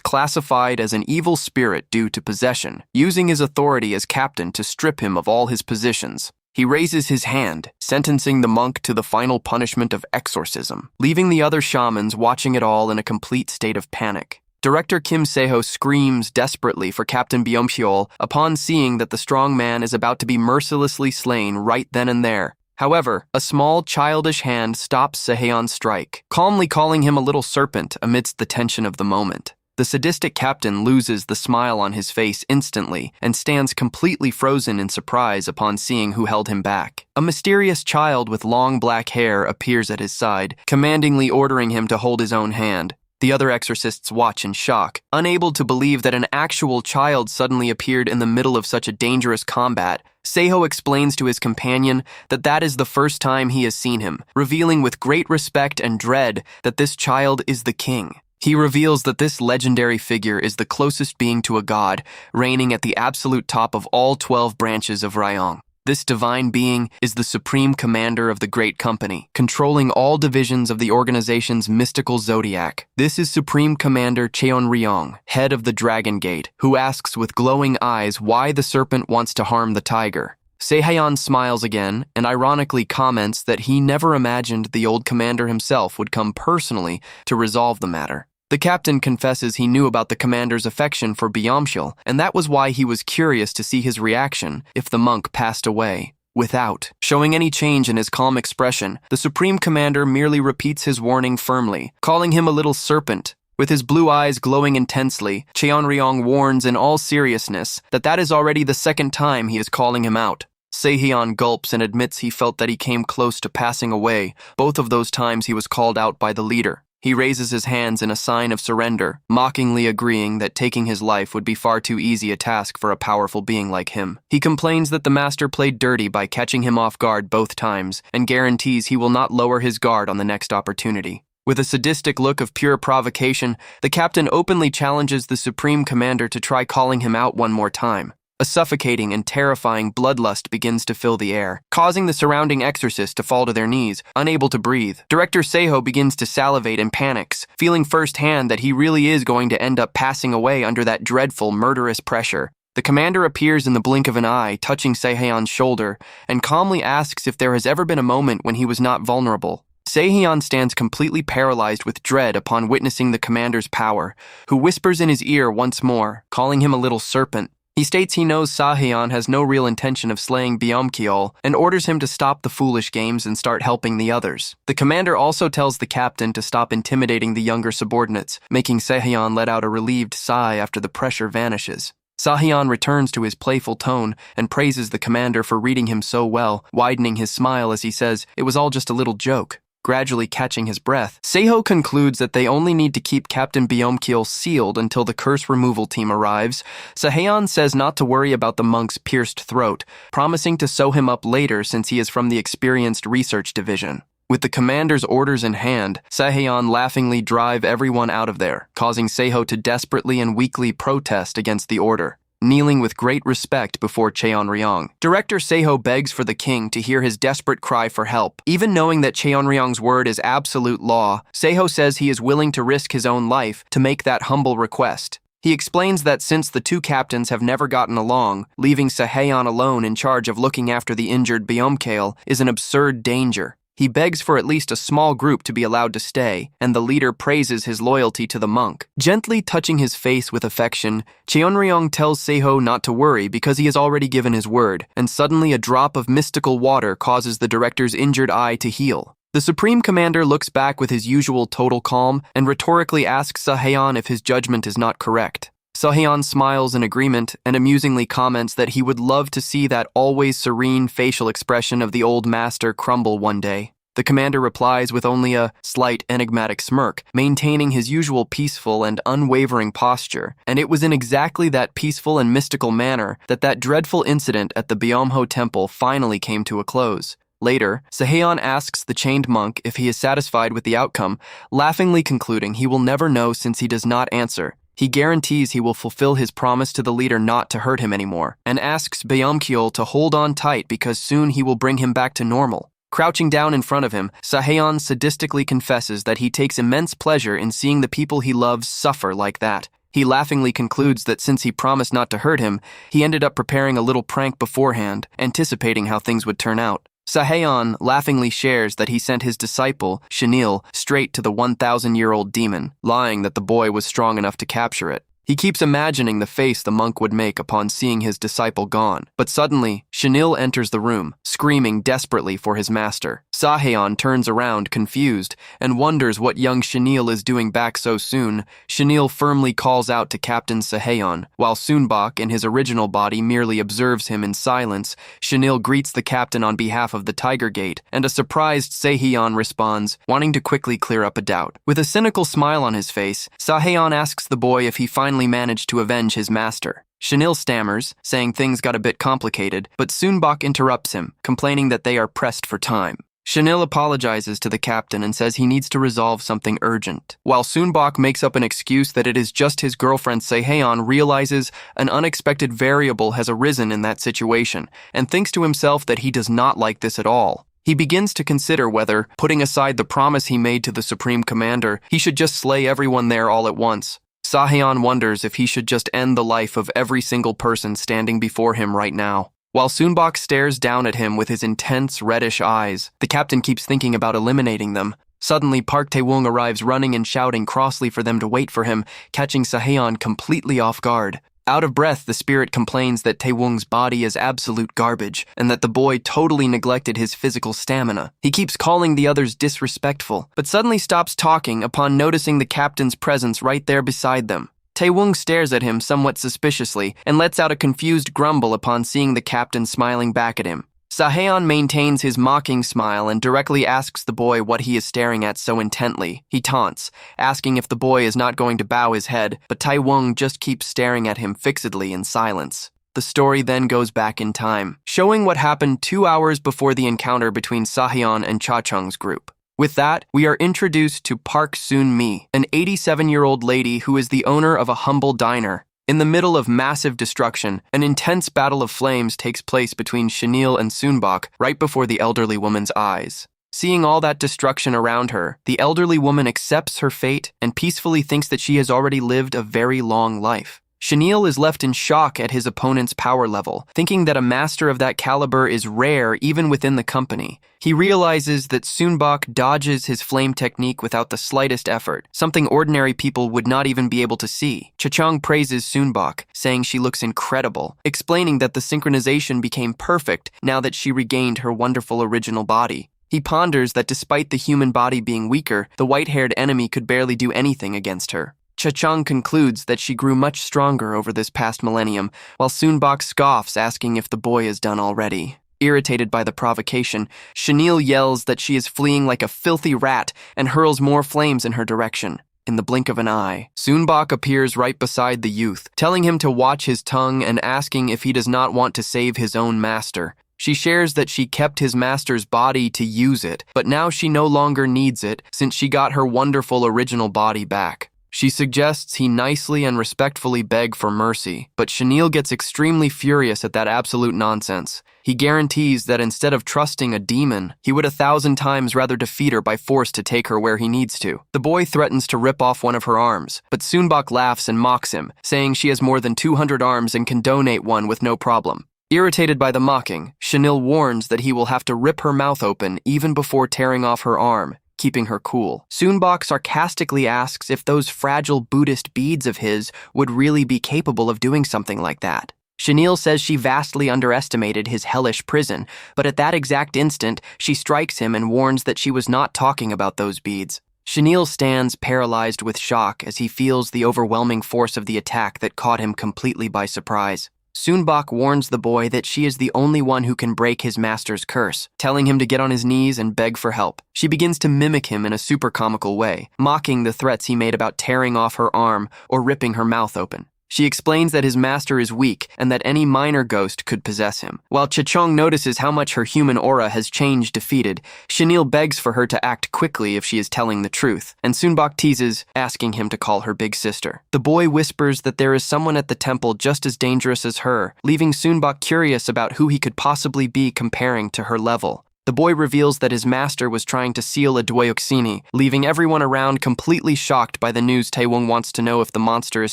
classified as an evil spirit due to possession, using his authority as captain to strip him of all his positions. He raises his hand, sentencing the monk to the final punishment of exorcism, leaving the other shamans watching it all in a complete state of panic. Director Kim Seho screams desperately for Captain Byomkil upon seeing that the strong man is about to be mercilessly slain right then and there. However, a small, childish hand stops Sehyeon's strike, calmly calling him a little serpent amidst the tension of the moment. The sadistic captain loses the smile on his face instantly and stands completely frozen in surprise upon seeing who held him back. A mysterious child with long black hair appears at his side, commandingly ordering him to hold his own hand. The other exorcists watch in shock, unable to believe that an actual child suddenly appeared in the middle of such a dangerous combat. Seho explains to his companion that that is the first time he has seen him, revealing with great respect and dread that this child is the king. He reveals that this legendary figure is the closest being to a god, reigning at the absolute top of all 12 branches of Ryong. This divine being is the supreme commander of the Great Company, controlling all divisions of the organization's mystical zodiac. This is Supreme Commander Cheonryong, head of the Dragon Gate, who asks with glowing eyes why the serpent wants to harm the tiger. Sehyeon smiles again and ironically comments that he never imagined the old commander himself would come personally to resolve the matter. The captain confesses he knew about the commander's affection for Byomkil, and that was why he was curious to see his reaction if the monk passed away. Without showing any change in his calm expression, the Supreme Commander merely repeats his warning firmly, calling him a little serpent. With his blue eyes glowing intensely, Cheonryong warns in all seriousness that is already the second time he is calling him out. Sehyeon gulps and admits he felt that he came close to passing away, both of those times he was called out by the leader. He raises his hands in a sign of surrender, mockingly agreeing that taking his life would be far too easy a task for a powerful being like him. He complains that the master played dirty by catching him off guard both times, and guarantees he will not lower his guard on the next opportunity. With a sadistic look of pure provocation, the captain openly challenges the Supreme Commander to try calling him out one more time. A suffocating and terrifying bloodlust begins to fill the air, causing the surrounding exorcists to fall to their knees, unable to breathe. Director Seho begins to salivate and panics, feeling firsthand that he really is going to end up passing away under that dreadful, murderous pressure. The commander appears in the blink of an eye, touching Sehyeon's shoulder, and calmly asks if there has ever been a moment when he was not vulnerable. Sehyeon stands completely paralyzed with dread upon witnessing the commander's power, who whispers in his ear once more, calling him a little serpent. He states he knows Sehyeon has no real intention of slaying Byomkil and orders him to stop the foolish games and start helping the others. The commander also tells the captain to stop intimidating the younger subordinates, making Sehyeon let out a relieved sigh after the pressure vanishes. Sehyeon returns to his playful tone and praises the commander for reading him so well, widening his smile as he says it was all just a little joke. Gradually catching his breath, Seho concludes that they only need to keep Captain Byomkil sealed until the curse removal team arrives. Sehyeon says not to worry about the monk's pierced throat, promising to sew him up later since he is from the experienced research division. With the commander's orders in hand, Sehyeon laughingly drive everyone out of there, causing Seho to desperately and weakly protest against the order, kneeling with great respect before Cheonryong. Director Seho begs for the king to hear his desperate cry for help. Even knowing that Cheonryong's word is absolute law, Seho says he is willing to risk his own life to make that humble request. He explains that since the two captains have never gotten along, leaving Sehyeon alone in charge of looking after the injured Byomkil is an absurd danger. He begs for at least a small group to be allowed to stay, and the leader praises his loyalty to the monk. Gently touching his face with affection, Cheonryong tells Seho not to worry because he has already given his word, and suddenly a drop of mystical water causes the director's injured eye to heal. The Supreme Commander looks back with his usual total calm and rhetorically asks Sehyeon if his judgment is not correct. Sehyeon smiles in agreement and amusingly comments that he would love to see that always serene facial expression of the old master crumble one day. The commander replies with only a slight enigmatic smirk, maintaining his usual peaceful and unwavering posture, and it was in exactly that peaceful and mystical manner that dreadful incident at the Byomho temple finally came to a close. Later, Sahaeon asks the chained monk if he is satisfied with the outcome, laughingly concluding he will never know since he does not answer. He guarantees he will fulfill his promise to the leader not to hurt him anymore, and asks Beomkiol to hold on tight because soon he will bring him back to normal. Crouching down in front of him, Sahaeon sadistically confesses that he takes immense pleasure in seeing the people he loves suffer like that. He laughingly concludes that since he promised not to hurt him, he ended up preparing a little prank beforehand, anticipating how things would turn out. Sahaeon laughingly shares that he sent his disciple, Shanil, straight to the 1,000-year-old demon, lying that the boy was strong enough to capture it. He keeps imagining the face the monk would make upon seeing his disciple gone. But suddenly, Shanil enters the room, screaming desperately for his master. Sahaeon turns around, confused, and wonders what young Shanil is doing back so soon. Shanil firmly calls out to Captain Sahaeon, while Sunbok, in his original body, merely observes him in silence. Shanil greets the captain on behalf of the Tiger Gate, and a surprised Sahaeon responds, wanting to quickly clear up a doubt. With a cynical smile on his face, Sahaeon asks the boy if he finally managed to avenge his master. Shanil stammers, saying things got a bit complicated, but Sunbok interrupts him, complaining that they are pressed for time. Shanil apologizes to the captain and says he needs to resolve something urgent. While Sunbok makes up an excuse that it is just his girlfriend, Sahaeon realizes an unexpected variable has arisen in that situation, and thinks to himself that he does not like this at all. He begins to consider whether, putting aside the promise he made to the Supreme Commander, he should just slay everyone there all at once. Sahaeon wonders if he should just end the life of every single person standing before him right now. While Sunbok stares down at him with his intense, reddish eyes, the captain keeps thinking about eliminating them. Suddenly, Park Taewong arrives running and shouting crossly for them to wait for him, catching Sahaeon completely off guard. Out of breath, the spirit complains that Taewong's body is absolute garbage, and that the boy totally neglected his physical stamina. He keeps calling the others disrespectful, but suddenly stops talking upon noticing the captain's presence right there beside them. Taewong stares at him somewhat suspiciously, and lets out a confused grumble upon seeing the captain smiling back at him. Sahaeon maintains his mocking smile and directly asks the boy what he is staring at so intently. He taunts, asking if the boy is not going to bow his head, but Taewong just keeps staring at him fixedly in silence. The story then goes back in time, showing what happened 2 hours before the encounter between Sahaeon and Cha Chung's group. With that, we are introduced to Park Soon-mi, an 87-year-old lady who is the owner of a humble diner. In the middle of massive destruction, an intense battle of flames takes place between Shanil and Sunbok right before the elderly woman's eyes. Seeing all that destruction around her, the elderly woman accepts her fate and peacefully thinks that she has already lived a very long life. Shanil is left in shock at his opponent's power level, thinking that a master of that caliber is rare even within the company. He realizes that Sunbok dodges his flame technique without the slightest effort, something ordinary people would not even be able to see. Cha Chung praises Sunbok, saying she looks incredible, explaining that the synchronization became perfect now that she regained her wonderful original body. He ponders that despite the human body being weaker, the white-haired enemy could barely do anything against her. Cha Chung concludes that she grew much stronger over this past millennium, while Sunbok scoffs, asking if the boy is done already. Irritated by the provocation, Shanil yells that she is fleeing like a filthy rat and hurls more flames in her direction. In the blink of an eye, Sunbok appears right beside the youth, telling him to watch his tongue and asking if he does not want to save his own master. She shares that she kept his master's body to use it, but now she no longer needs it since she got her wonderful original body back. She suggests he nicely and respectfully beg for mercy, but Shanil gets extremely furious at that absolute nonsense. He guarantees that instead of trusting a demon, he would 1,000 times rather defeat her by force to take her where he needs to. The boy threatens to rip off one of her arms, but Sunbok laughs and mocks him, saying she has more than 200 arms and can donate one with no problem. Irritated by the mocking, Shanil warns that he will have to rip her mouth open even before tearing off her arm, keeping her cool. Sunbok sarcastically asks if those fragile Buddhist beads of his would really be capable of doing something like that. Shanil says she vastly underestimated his hellish prison, but at that exact instant, she strikes him and warns that she was not talking about those beads. Shanil stands paralyzed with shock as he feels the overwhelming force of the attack that caught him completely by surprise. Sunbok warns the boy that she is the only one who can break his master's curse, telling him to get on his knees and beg for help. She begins to mimic him in a super comical way, mocking the threats he made about tearing off her arm or ripping her mouth open. She explains that his master is weak and that any minor ghost could possess him. While Cha-Chong notices how much her human aura has changed defeated, Chanel begs for her to act quickly if she is telling the truth, and Sunbok teases, asking him to call her big sister. The boy whispers that there is someone at the temple just as dangerous as her, leaving Sunbok curious about who he could possibly be comparing to her level. The boy reveals that his master was trying to seal a Dwayoxini, leaving everyone around completely shocked by the news. Taewong wants to know if the monster is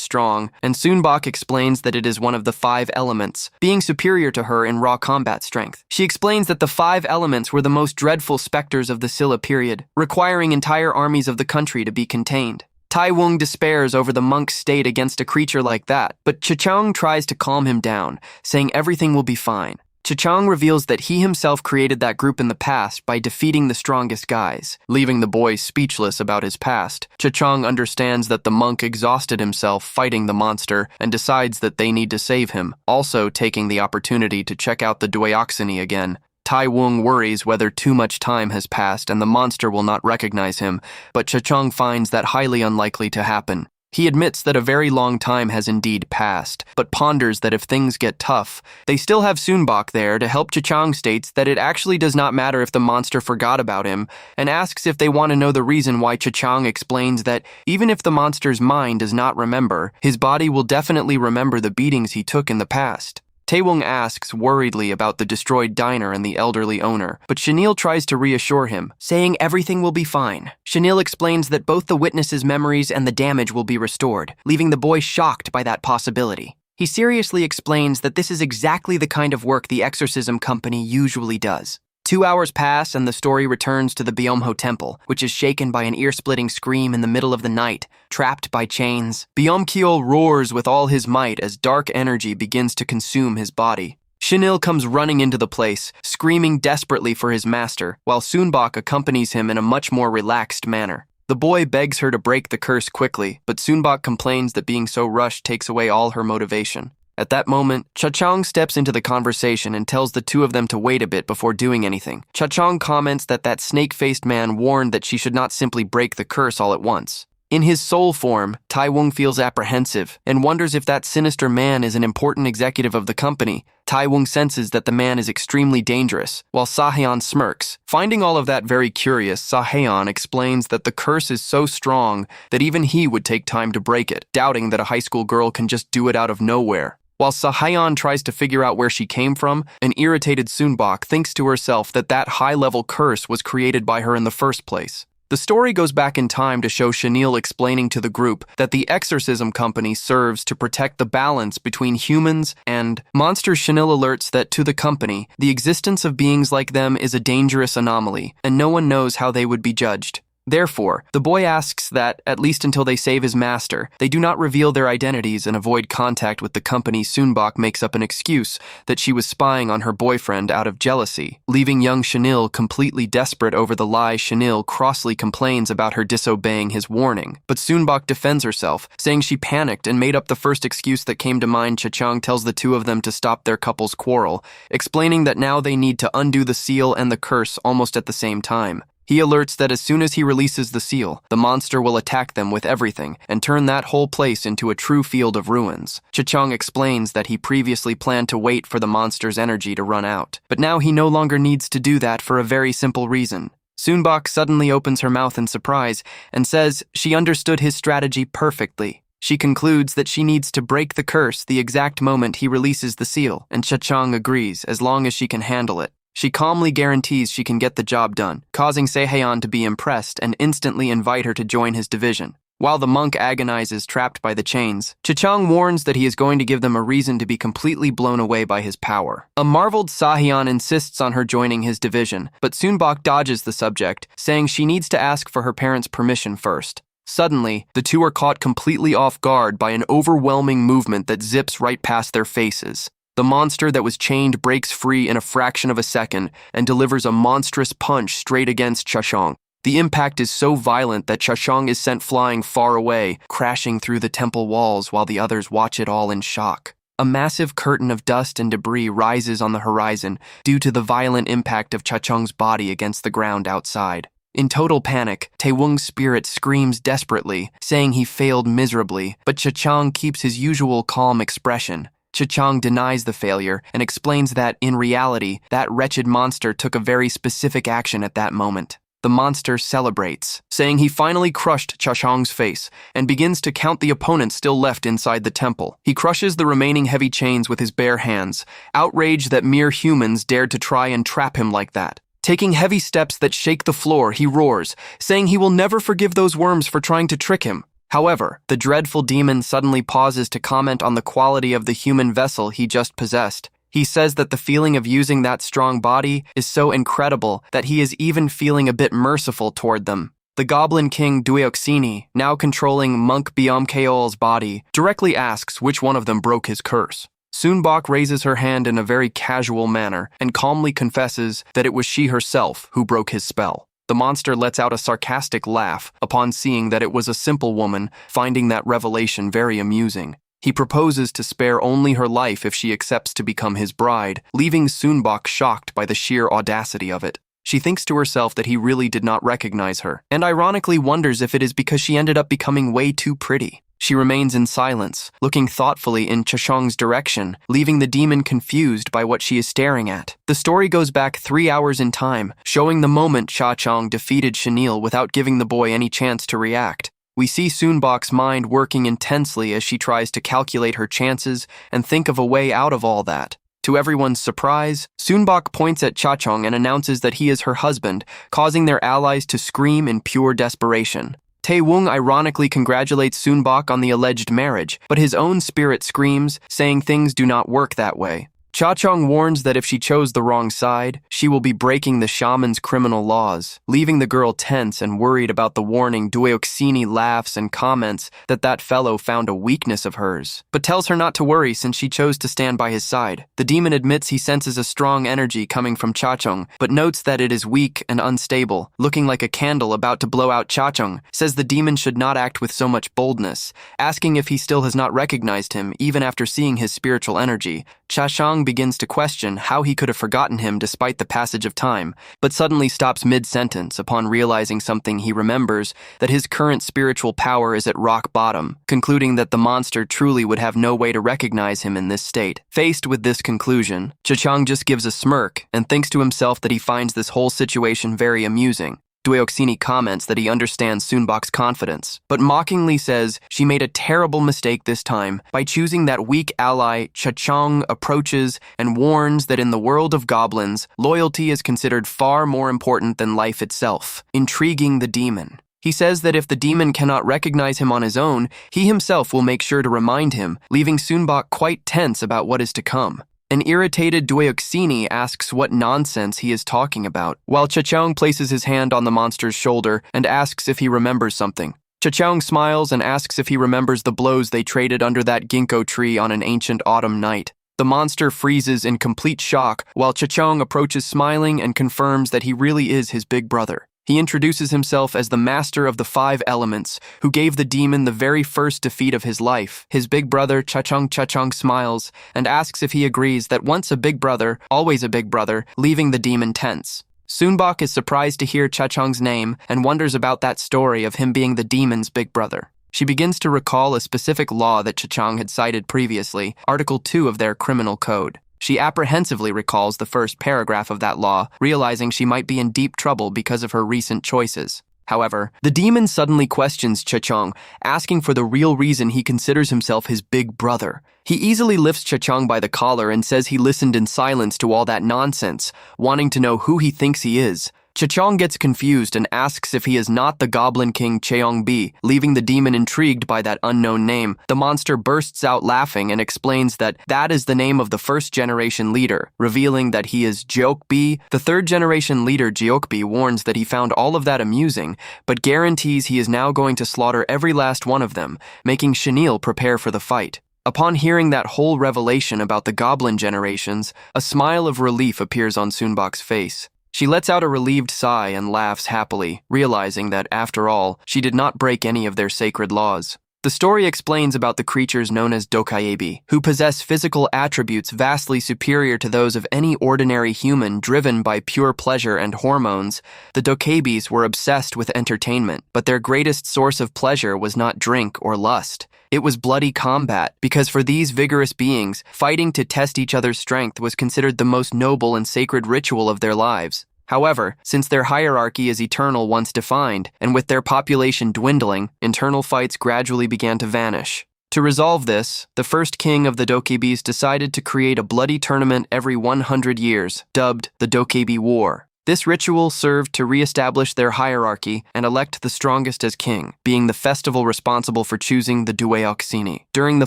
strong, and Sunbok explains that it is one of the 5 elements, being superior to her in raw combat strength. She explains that the 5 elements were the most dreadful specters of the Silla period, requiring entire armies of the country to be contained. Taewong despairs over the monk's state against a creature like that, but Cha-Chong tries to calm him down, saying everything will be fine. Cha-Chong reveals that he himself created that group in the past by defeating the strongest guys, leaving the boy speechless about his past. Cha-Chong understands that the monk exhausted himself fighting the monster and decides that they need to save him, also taking the opportunity to check out the Dwayoxini again. Taewong worries whether too much time has passed and the monster will not recognize him, but Cha-Chong finds that highly unlikely to happen. He admits that a very long time has indeed passed, but ponders that if things get tough, they still have Sunbok there to help. Cha-Chong states that it actually does not matter if the monster forgot about him, and asks if they want to know the reason why. Cha-Chong explains that even if the monster's mind does not remember, his body will definitely remember the beatings he took in the past. Taewong asks worriedly about the destroyed diner and the elderly owner, but Chanel tries to reassure him, saying everything will be fine. Chanel explains that both the witnesses' memories and the damage will be restored, leaving the boy shocked by that possibility. He seriously explains that this is exactly the kind of work the exorcism company usually does. 2 hours pass and the story returns to the Byomho temple, which is shaken by an ear-splitting scream in the middle of the night, trapped by chains. Byom-kyeol roars with all his might as dark energy begins to consume his body. Chanel comes running into the place, screaming desperately for his master, while Sunbok accompanies him in a much more relaxed manner. The boy begs her to break the curse quickly, but Sunbok complains that being so rushed takes away all her motivation. At that moment, Cha-Chong steps into the conversation and tells the two of them to wait a bit before doing anything. Cha-Chong comments that snake-faced man warned that she should not simply break the curse all at once. In his soul form, Taewong feels apprehensive and wonders if that sinister man is an important executive of the company. Taewong senses that the man is extremely dangerous, while Sahaeon smirks. Finding all of that very curious, Sahaeon explains that the curse is so strong that even he would take time to break it, doubting that a high school girl can just do it out of nowhere. While Sahaeon tries to figure out where she came from, an irritated Sunbok thinks to herself that high-level curse was created by her in the first place. The story goes back in time to show Chanel explaining to the group that the exorcism company serves to protect the balance between humans and monsters. Chanel alerts that to the company, the existence of beings like them is a dangerous anomaly, and no one knows how they would be judged. Therefore, the boy asks that, at least until they save his master, they do not reveal their identities and avoid contact with the company. Sunbok makes up an excuse that she was spying on her boyfriend out of jealousy, leaving young Chanel completely desperate over the lie. Chanel crossly complains about her disobeying his warning, but Sunbok defends herself, saying she panicked and made up the first excuse that came to mind. Cha-Chong tells the two of them to stop their couple's quarrel, explaining that now they need to undo the seal and the curse almost at the same time. He alerts that as soon as he releases the seal, the monster will attack them with everything and turn that whole place into a true field of ruins. Cha-Chong explains that he previously planned to wait for the monster's energy to run out, but now he no longer needs to do that for a very simple reason. Sunbok suddenly opens her mouth in surprise and says she understood his strategy perfectly. She concludes that she needs to break the curse the exact moment he releases the seal, and Cha-Chong agrees as long as she can handle it. She calmly guarantees she can get the job done, causing Sahaeon to be impressed and instantly invite her to join his division. While the monk agonizes trapped by the chains, Cha-Chong warns that he is going to give them a reason to be completely blown away by his power. A marveled Sahaeon insists on her joining his division, but Sunbok dodges the subject, saying she needs to ask for her parents' permission first. Suddenly, the two are caught completely off guard by an overwhelming movement that zips right past their faces. The monster that was chained breaks free in a fraction of a second and delivers a monstrous punch straight against Cha-Chong. The impact is so violent that Cha-Chong is sent flying far away, crashing through the temple walls while the others watch it all in shock. A massive curtain of dust and debris rises on the horizon due to the violent impact of Cha-Chong's body against the ground outside. In total panic, Taewong's spirit screams desperately, saying he failed miserably, but Cha-chang keeps his usual calm expression. Cha-chang denies the failure and explains that, in reality, that wretched monster took a very specific action at that moment. The monster celebrates, saying he finally crushed Cha-chang's face and begins to count the opponents still left inside the temple. He crushes the remaining heavy chains with his bare hands, outraged that mere humans dared to try and trap him like that. Taking heavy steps that shake the floor, he roars, saying he will never forgive those worms for trying to trick him. However, the dreadful demon suddenly pauses to comment on the quality of the human vessel he just possessed. He says that the feeling of using that strong body is so incredible that he is even feeling a bit merciful toward them. The Goblin King Dueoxini, now controlling Monk Byom-keol's body, directly asks which one of them broke his curse. Sunbok raises her hand in a very casual manner and calmly confesses that it was she herself who broke his spell. The monster lets out a sarcastic laugh upon seeing that it was a simple woman, finding that revelation very amusing. He proposes to spare only her life if she accepts to become his bride, leaving Sunbok shocked by the sheer audacity of it. She thinks to herself that he really did not recognize her, and ironically wonders if it is because she ended up becoming way too pretty. She remains in silence, looking thoughtfully in Cha-chang's direction, leaving the demon confused by what she is staring at. The story goes back 3 hours in time, showing the moment Cha-chang defeated Chanil without giving the boy any chance to react. We see Sunbok's mind working intensely as she tries to calculate her chances and think of a way out of all that. To everyone's surprise, Sunbok points at Cha-chang and announces that he is her husband, causing their allies to scream in pure desperation. Taewong ironically congratulates Sunbok on the alleged marriage, but his own spirit screams, saying things do not work that way. Cha-chang warns that if she chose the wrong side, she will be breaking the shaman's criminal laws. Leaving the girl tense and worried about the warning, Dueoxini laughs and comments that that fellow found a weakness of hers, but tells her not to worry since she chose to stand by his side. The demon admits he senses a strong energy coming from Cha-chang, but notes that it is weak and unstable, looking like a candle about to blow out. Cha-chang says the demon should not act with so much boldness, asking if he still has not recognized him even after seeing his spiritual energy. Cha-chang begins to question how he could have forgotten him despite the passage of time, but suddenly stops mid-sentence upon realizing something he remembers, that his current spiritual power is at rock bottom, concluding that the monster truly would have no way to recognize him in this state. Faced with this conclusion, Cha-chang just gives a smirk and thinks to himself that he finds this whole situation very amusing. Dueoxini comments that he understands Sunbok's confidence, but mockingly says she made a terrible mistake this time by choosing that weak ally. Cha-chang approaches and warns that in the world of goblins, loyalty is considered far more important than life itself, intriguing the demon. He says that if the demon cannot recognize him on his own, he himself will make sure to remind him, leaving Sunbok quite tense about what is to come. An irritated Dueoxini asks what nonsense he is talking about, while Cha-chang places his hand on the monster's shoulder and asks if he remembers something. Cha-chang smiles and asks if he remembers the blows they traded under that ginkgo tree on an ancient autumn night. The monster freezes in complete shock, while Cha-chang approaches smiling and confirms that he really is his big brother. He introduces himself as the master of the 5 elements, who gave the demon the very first defeat of his life. His big brother, Cha-chang smiles and asks if he agrees that once a big brother, always a big brother, leaving the demon tense. Sunbok is surprised to hear Cha-chang's name and wonders about that story of him being the demon's big brother. She begins to recall a specific law that Cha-chang had cited previously, Article 2 of their criminal code. She apprehensively recalls the first paragraph of that law, realizing she might be in deep trouble because of her recent choices. However, the demon suddenly questions Cha-chang, asking for the real reason he considers himself his big brother. He easily lifts Cha-chang by the collar and says he listened in silence to all that nonsense, wanting to know who he thinks he is. Cha-chang gets confused and asks if he is not the Goblin King Cheong-bi, leaving the demon intrigued by that unknown name. The monster bursts out laughing and explains that that is the name of the first-generation leader, revealing that he is Jeokbi. The third-generation leader Jeokbi warns that he found all of that amusing, but guarantees he is now going to slaughter every last one of them, making Chanil prepare for the fight. Upon hearing that whole revelation about the goblin generations, a smile of relief appears on Sunbok's face. She lets out a relieved sigh and laughs happily, realizing that, after all, she did not break any of their sacred laws. The story explains about the creatures known as dokaebi, who possess physical attributes vastly superior to those of any ordinary human driven by pure pleasure and hormones. The dokaebis were obsessed with entertainment, but their greatest source of pleasure was not drink or lust. It was bloody combat, because for these vigorous beings, fighting to test each other's strength was considered the most noble and sacred ritual of their lives. However, since their hierarchy is eternal once defined, and with their population dwindling, internal fights gradually began to vanish. To resolve this, the first king of the Dokebis decided to create a bloody tournament every 100 years, dubbed the Dokebi War. This ritual served to re-establish their hierarchy and elect the strongest as king, being the festival responsible for choosing the Dueoxini. During the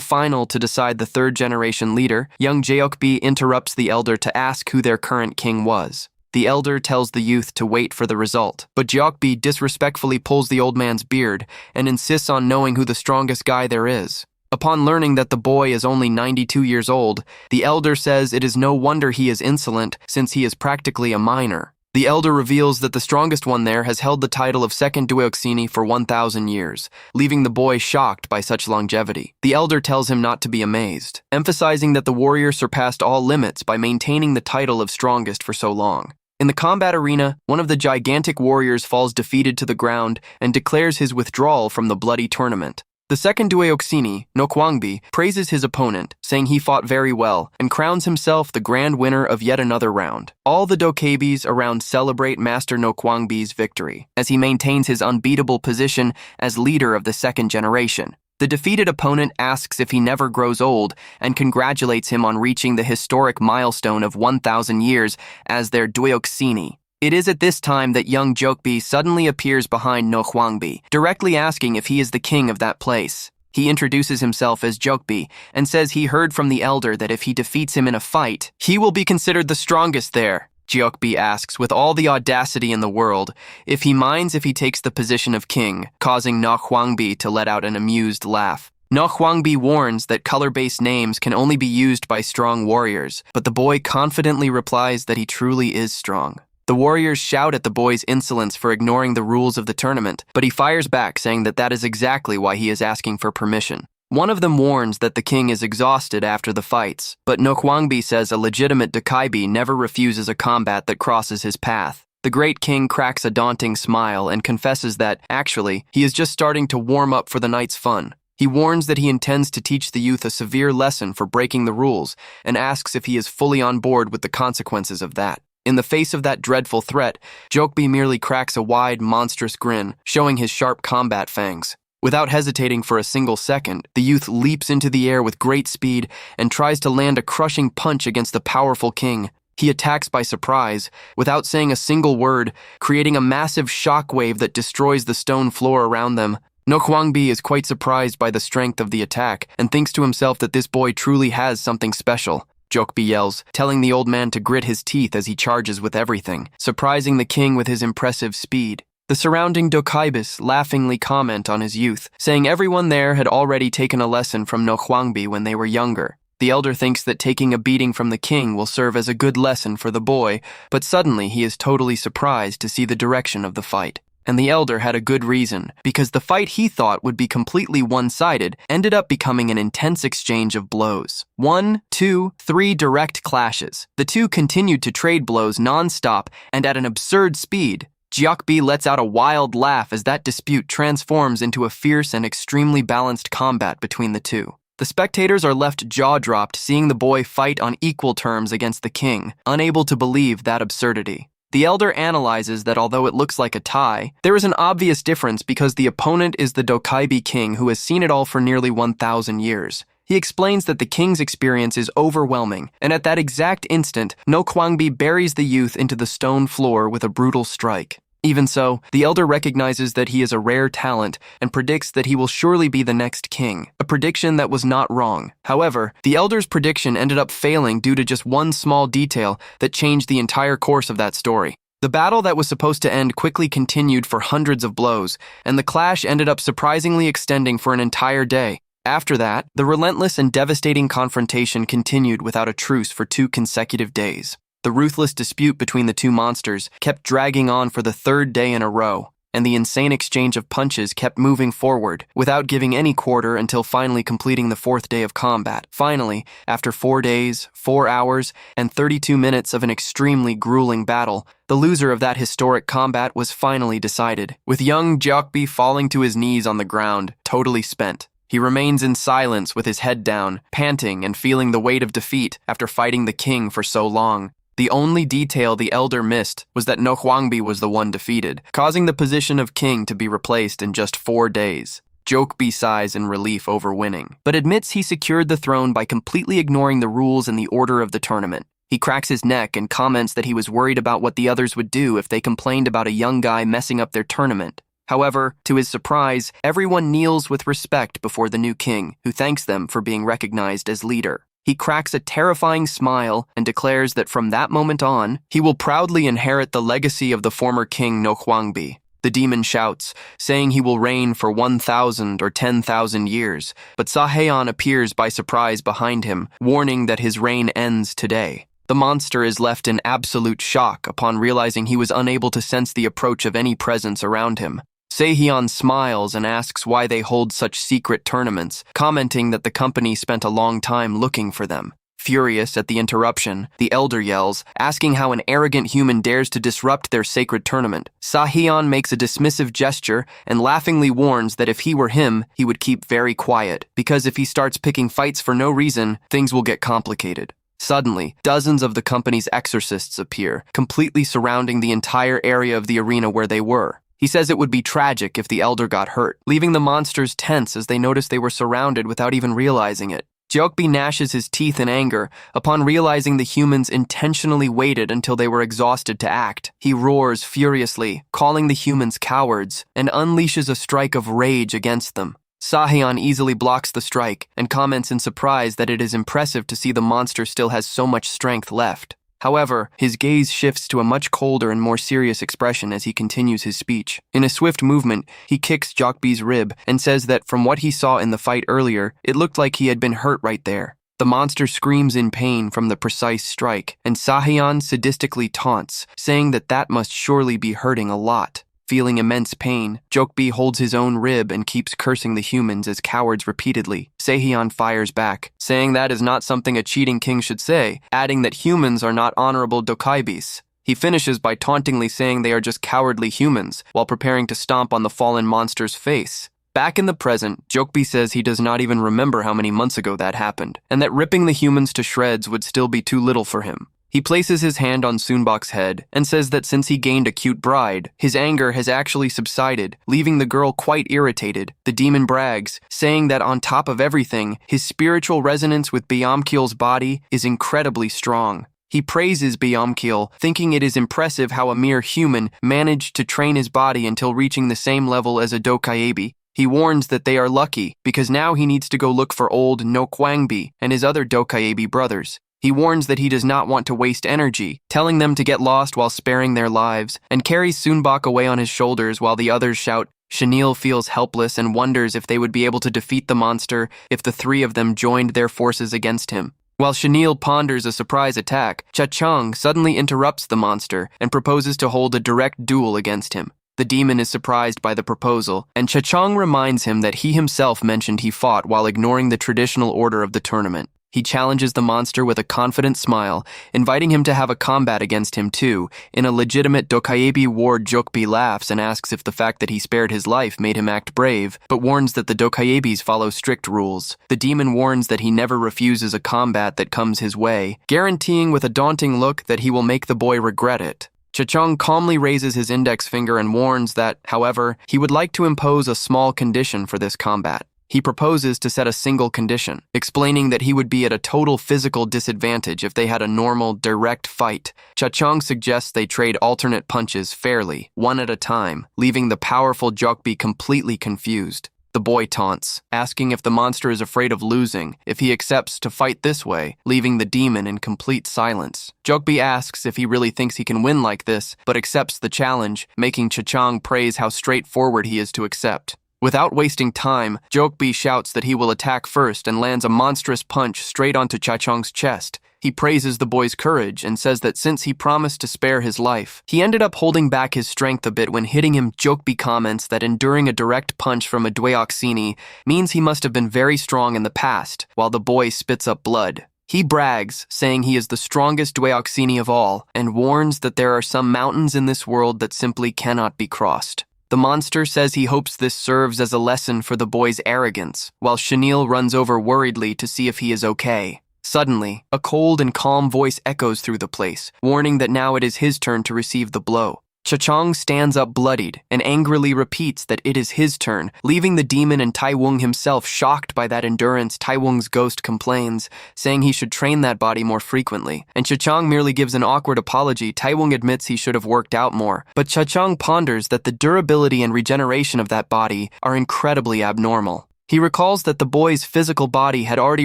final to decide the third-generation leader, young Jeokbi interrupts the elder to ask who their current king was. The elder tells the youth to wait for the result, but Jeokbi disrespectfully pulls the old man's beard and insists on knowing who the strongest guy there is. Upon learning that the boy is only 92 years old, the elder says it is no wonder he is insolent since he is practically a minor. The elder reveals that the strongest one there has held the title of second Dueoxini for 1,000 years, leaving the boy shocked by such longevity. The elder tells him not to be amazed, emphasizing that the warrior surpassed all limits by maintaining the title of strongest for so long. In the combat arena, one of the gigantic warriors falls defeated to the ground and declares his withdrawal from the bloody tournament. The second Dueoxini, Nokwangbi, praises his opponent, saying he fought very well, and crowns himself the grand winner of yet another round. All the Dokebis around celebrate Master Nokwangbi's victory, as he maintains his unbeatable position as leader of the second generation. The defeated opponent asks if he never grows old and congratulates him on reaching the historic milestone of 1,000 years as their Dueoxini. It is at this time that young Jeokbi suddenly appears behind Nokwangbi, directly asking if he is the king of that place. He introduces himself as Jeokbi and says he heard from the elder that if he defeats him in a fight, he will be considered the strongest there. Jeokbi asks, with all the audacity in the world, if he minds if he takes the position of king, causing Nokwangbi to let out an amused laugh. Nokwangbi warns that color-based names can only be used by strong warriors, but the boy confidently replies that he truly is strong. The warriors shout at the boy's insolence for ignoring the rules of the tournament, but he fires back saying that that is exactly why he is asking for permission. One of them warns that the king is exhausted after the fights, but Nokwangbi says a legitimate Dokaibi never refuses a combat that crosses his path. The great king cracks a daunting smile and confesses that, actually, he is just starting to warm up for the night's fun. He warns that he intends to teach the youth a severe lesson for breaking the rules, and asks if he is fully on board with the consequences of that. In the face of that dreadful threat, Jeokbi merely cracks a wide, monstrous grin, showing his sharp combat fangs. Without hesitating for a single second, the youth leaps into the air with great speed and tries to land a crushing punch against the powerful king. He attacks by surprise, without saying a single word, creating a massive shockwave that destroys the stone floor around them. Nokwangbi is quite surprised by the strength of the attack and thinks to himself that this boy truly has something special. Jeokbi yells, telling the old man to grit his teeth as he charges with everything, surprising the king with his impressive speed. The surrounding Dokaibis laughingly comment on his youth, saying everyone there had already taken a lesson from Nokwangbi when they were younger. The elder thinks that taking a beating from the king will serve as a good lesson for the boy, but suddenly he is totally surprised to see the direction of the fight. And the elder had a good reason, because the fight he thought would be completely one-sided ended up becoming an intense exchange of blows. 1, 2, 3 direct clashes. The two continued to trade blows non-stop and at an absurd speed. Jeokbi lets out a wild laugh as that dispute transforms into a fierce and extremely balanced combat between the two. The spectators are left jaw-dropped seeing the boy fight on equal terms against the king, unable to believe that absurdity. The elder analyzes that although it looks like a tie, there is an obvious difference because the opponent is the Dokaibi king who has seen it all for nearly 1,000 years. He explains that the king's experience is overwhelming, and at that exact instant, Nokwangbi buries the youth into the stone floor with a brutal strike. Even so, the elder recognizes that he is a rare talent and predicts that he will surely be the next king, a prediction that was not wrong. However, the elder's prediction ended up failing due to just one small detail that changed the entire course of that story. The battle that was supposed to end quickly continued for hundreds of blows, and the clash ended up surprisingly extending for an entire day. After that, the relentless and devastating confrontation continued without a truce for 2 consecutive days. The ruthless dispute between the two monsters kept dragging on for the 3rd day in a row. and the insane exchange of punches kept moving forward, without giving any quarter until finally completing the 4th day of combat. Finally, after 4 days, 4 hours, and 32 minutes of an extremely grueling battle, the loser of that historic combat was finally decided, with young Jokbi falling to his knees on the ground, totally spent. He remains in silence with his head down, panting and feeling the weight of defeat after fighting the king for so long. The only detail the elder missed was that No Hwangbi was the one defeated, causing the position of king to be replaced in just 4 days. Jokbi sighs in relief over winning, but admits he secured the throne by completely ignoring the rules and the order of the tournament. He cracks his neck and comments that he was worried about what the others would do if they complained about a young guy messing up their tournament. However, to his surprise, everyone kneels with respect before the new king, who thanks them for being recognized as leader. He cracks a terrifying smile and declares that from that moment on, he will proudly inherit the legacy of the former king No Hwangbi. The demon shouts, saying he will reign for 1,000 or 10,000 years, but Sahaeon appears by surprise behind him, warning that his reign ends today. The monster is left in absolute shock upon realizing he was unable to sense the approach of any presence around him. Saehyun smiles and asks why they hold such secret tournaments, commenting that the company spent a long time looking for them. Furious at the interruption, the elder yells, asking how an arrogant human dares to disrupt their sacred tournament. Saehyun makes a dismissive gesture and laughingly warns that if he were him, he would keep very quiet, because if he starts picking fights for no reason, things will get complicated. Suddenly, dozens of the company's exorcists appear, completely surrounding the entire area of the arena where they were. He says it would be tragic if the elder got hurt, leaving the monsters tense as they noticed they were surrounded without even realizing it. Jokbi gnashes his teeth in anger upon realizing the humans intentionally waited until they were exhausted to act. He roars furiously, calling the humans cowards, and unleashes a strike of rage against them. Sahaeon easily blocks the strike and comments in surprise that it is impressive to see the monster still has so much strength left. However, his gaze shifts to a much colder and more serious expression as he continues his speech. In a swift movement, he kicks Jokbi's rib and says that from what he saw in the fight earlier, it looked like he had been hurt right there. The monster screams in pain from the precise strike, and Sahaeon sadistically taunts, saying that that must surely be hurting a lot. Feeling immense pain, Jokbi holds his own rib and keeps cursing the humans as cowards repeatedly. Saehyun fires back, saying that is not something a cheating king should say, adding that humans are not honorable dokaibis. He finishes by tauntingly saying they are just cowardly humans, while preparing to stomp on the fallen monster's face. Back in the present, Jokbi says he does not even remember how many months ago that happened, and that ripping the humans to shreds would still be too little for him. He places his hand on Sunbok's head and says that since he gained a cute bride, his anger has actually subsided, leaving the girl quite irritated. The demon brags, saying that on top of everything, his spiritual resonance with Byamkil's body is incredibly strong. He praises Byamkil, thinking it is impressive how a mere human managed to train his body until reaching the same level as a dokaibi. He warns that they are lucky, because now he needs to go look for old No Hwangbi and his other dokaibi brothers. He warns that he does not want to waste energy, telling them to get lost while sparing their lives, and carries Sunbok away on his shoulders while the others shout. Chanel feels helpless and wonders if they would be able to defeat the monster if the 3 of them joined their forces against him. While Chanel ponders a surprise attack, Cha-Chang suddenly interrupts the monster and proposes to hold a direct duel against him. The demon is surprised by the proposal, and Cha-Chang reminds him that he himself mentioned he fought while ignoring the traditional order of the tournament. He challenges the monster with a confident smile, inviting him to have a combat against him too. In a legitimate Dokaibi war, Jokbi laughs and asks if the fact that he spared his life made him act brave, but warns that the Dokaibis follow strict rules. The demon warns that he never refuses a combat that comes his way, guaranteeing with a daunting look that he will make the boy regret it. Cha-Chang calmly raises his index finger and warns that, however, he would like to impose a small condition for this combat. He proposes to set a single condition, explaining that he would be at a total physical disadvantage if they had a normal, direct fight. Cha-Chang suggests they trade alternate punches fairly, one at a time, leaving the powerful Jokbi completely confused. The boy taunts, asking if the monster is afraid of losing, if he accepts to fight this way, leaving the demon in complete silence. Jokbi asks if he really thinks he can win like this, but accepts the challenge, making Cha-Chang praise how straightforward he is to accept. Without wasting time, Jokbi shouts that he will attack first and lands a monstrous punch straight onto Cha-Chang's chest. He praises the boy's courage and says that since he promised to spare his life, he ended up holding back his strength a bit when hitting him. Jokeby comments that enduring a direct punch from a Dweoxini means he must have been very strong in the past, while the boy spits up blood. He brags, saying he is the strongest Dweoxini of all, and warns that there are some mountains in this world that simply cannot be crossed. The monster says he hopes this serves as a lesson for the boy's arrogance, while Chenille runs over worriedly to see if he is okay. Suddenly, a cold and calm voice echoes through the place, warning that now it is his turn to receive the blow. Cha-Chong stands up bloodied and angrily repeats that it is his turn, leaving the demon and Tai-Wung himself shocked by that endurance. Tai-Wung's ghost complains, saying he should train that body more frequently, and Cha-Chong merely gives an awkward apology. Tai-Wung admits he should have worked out more, but Cha-Chong ponders that the durability and regeneration of that body are incredibly abnormal. He recalls that the boy's physical body had already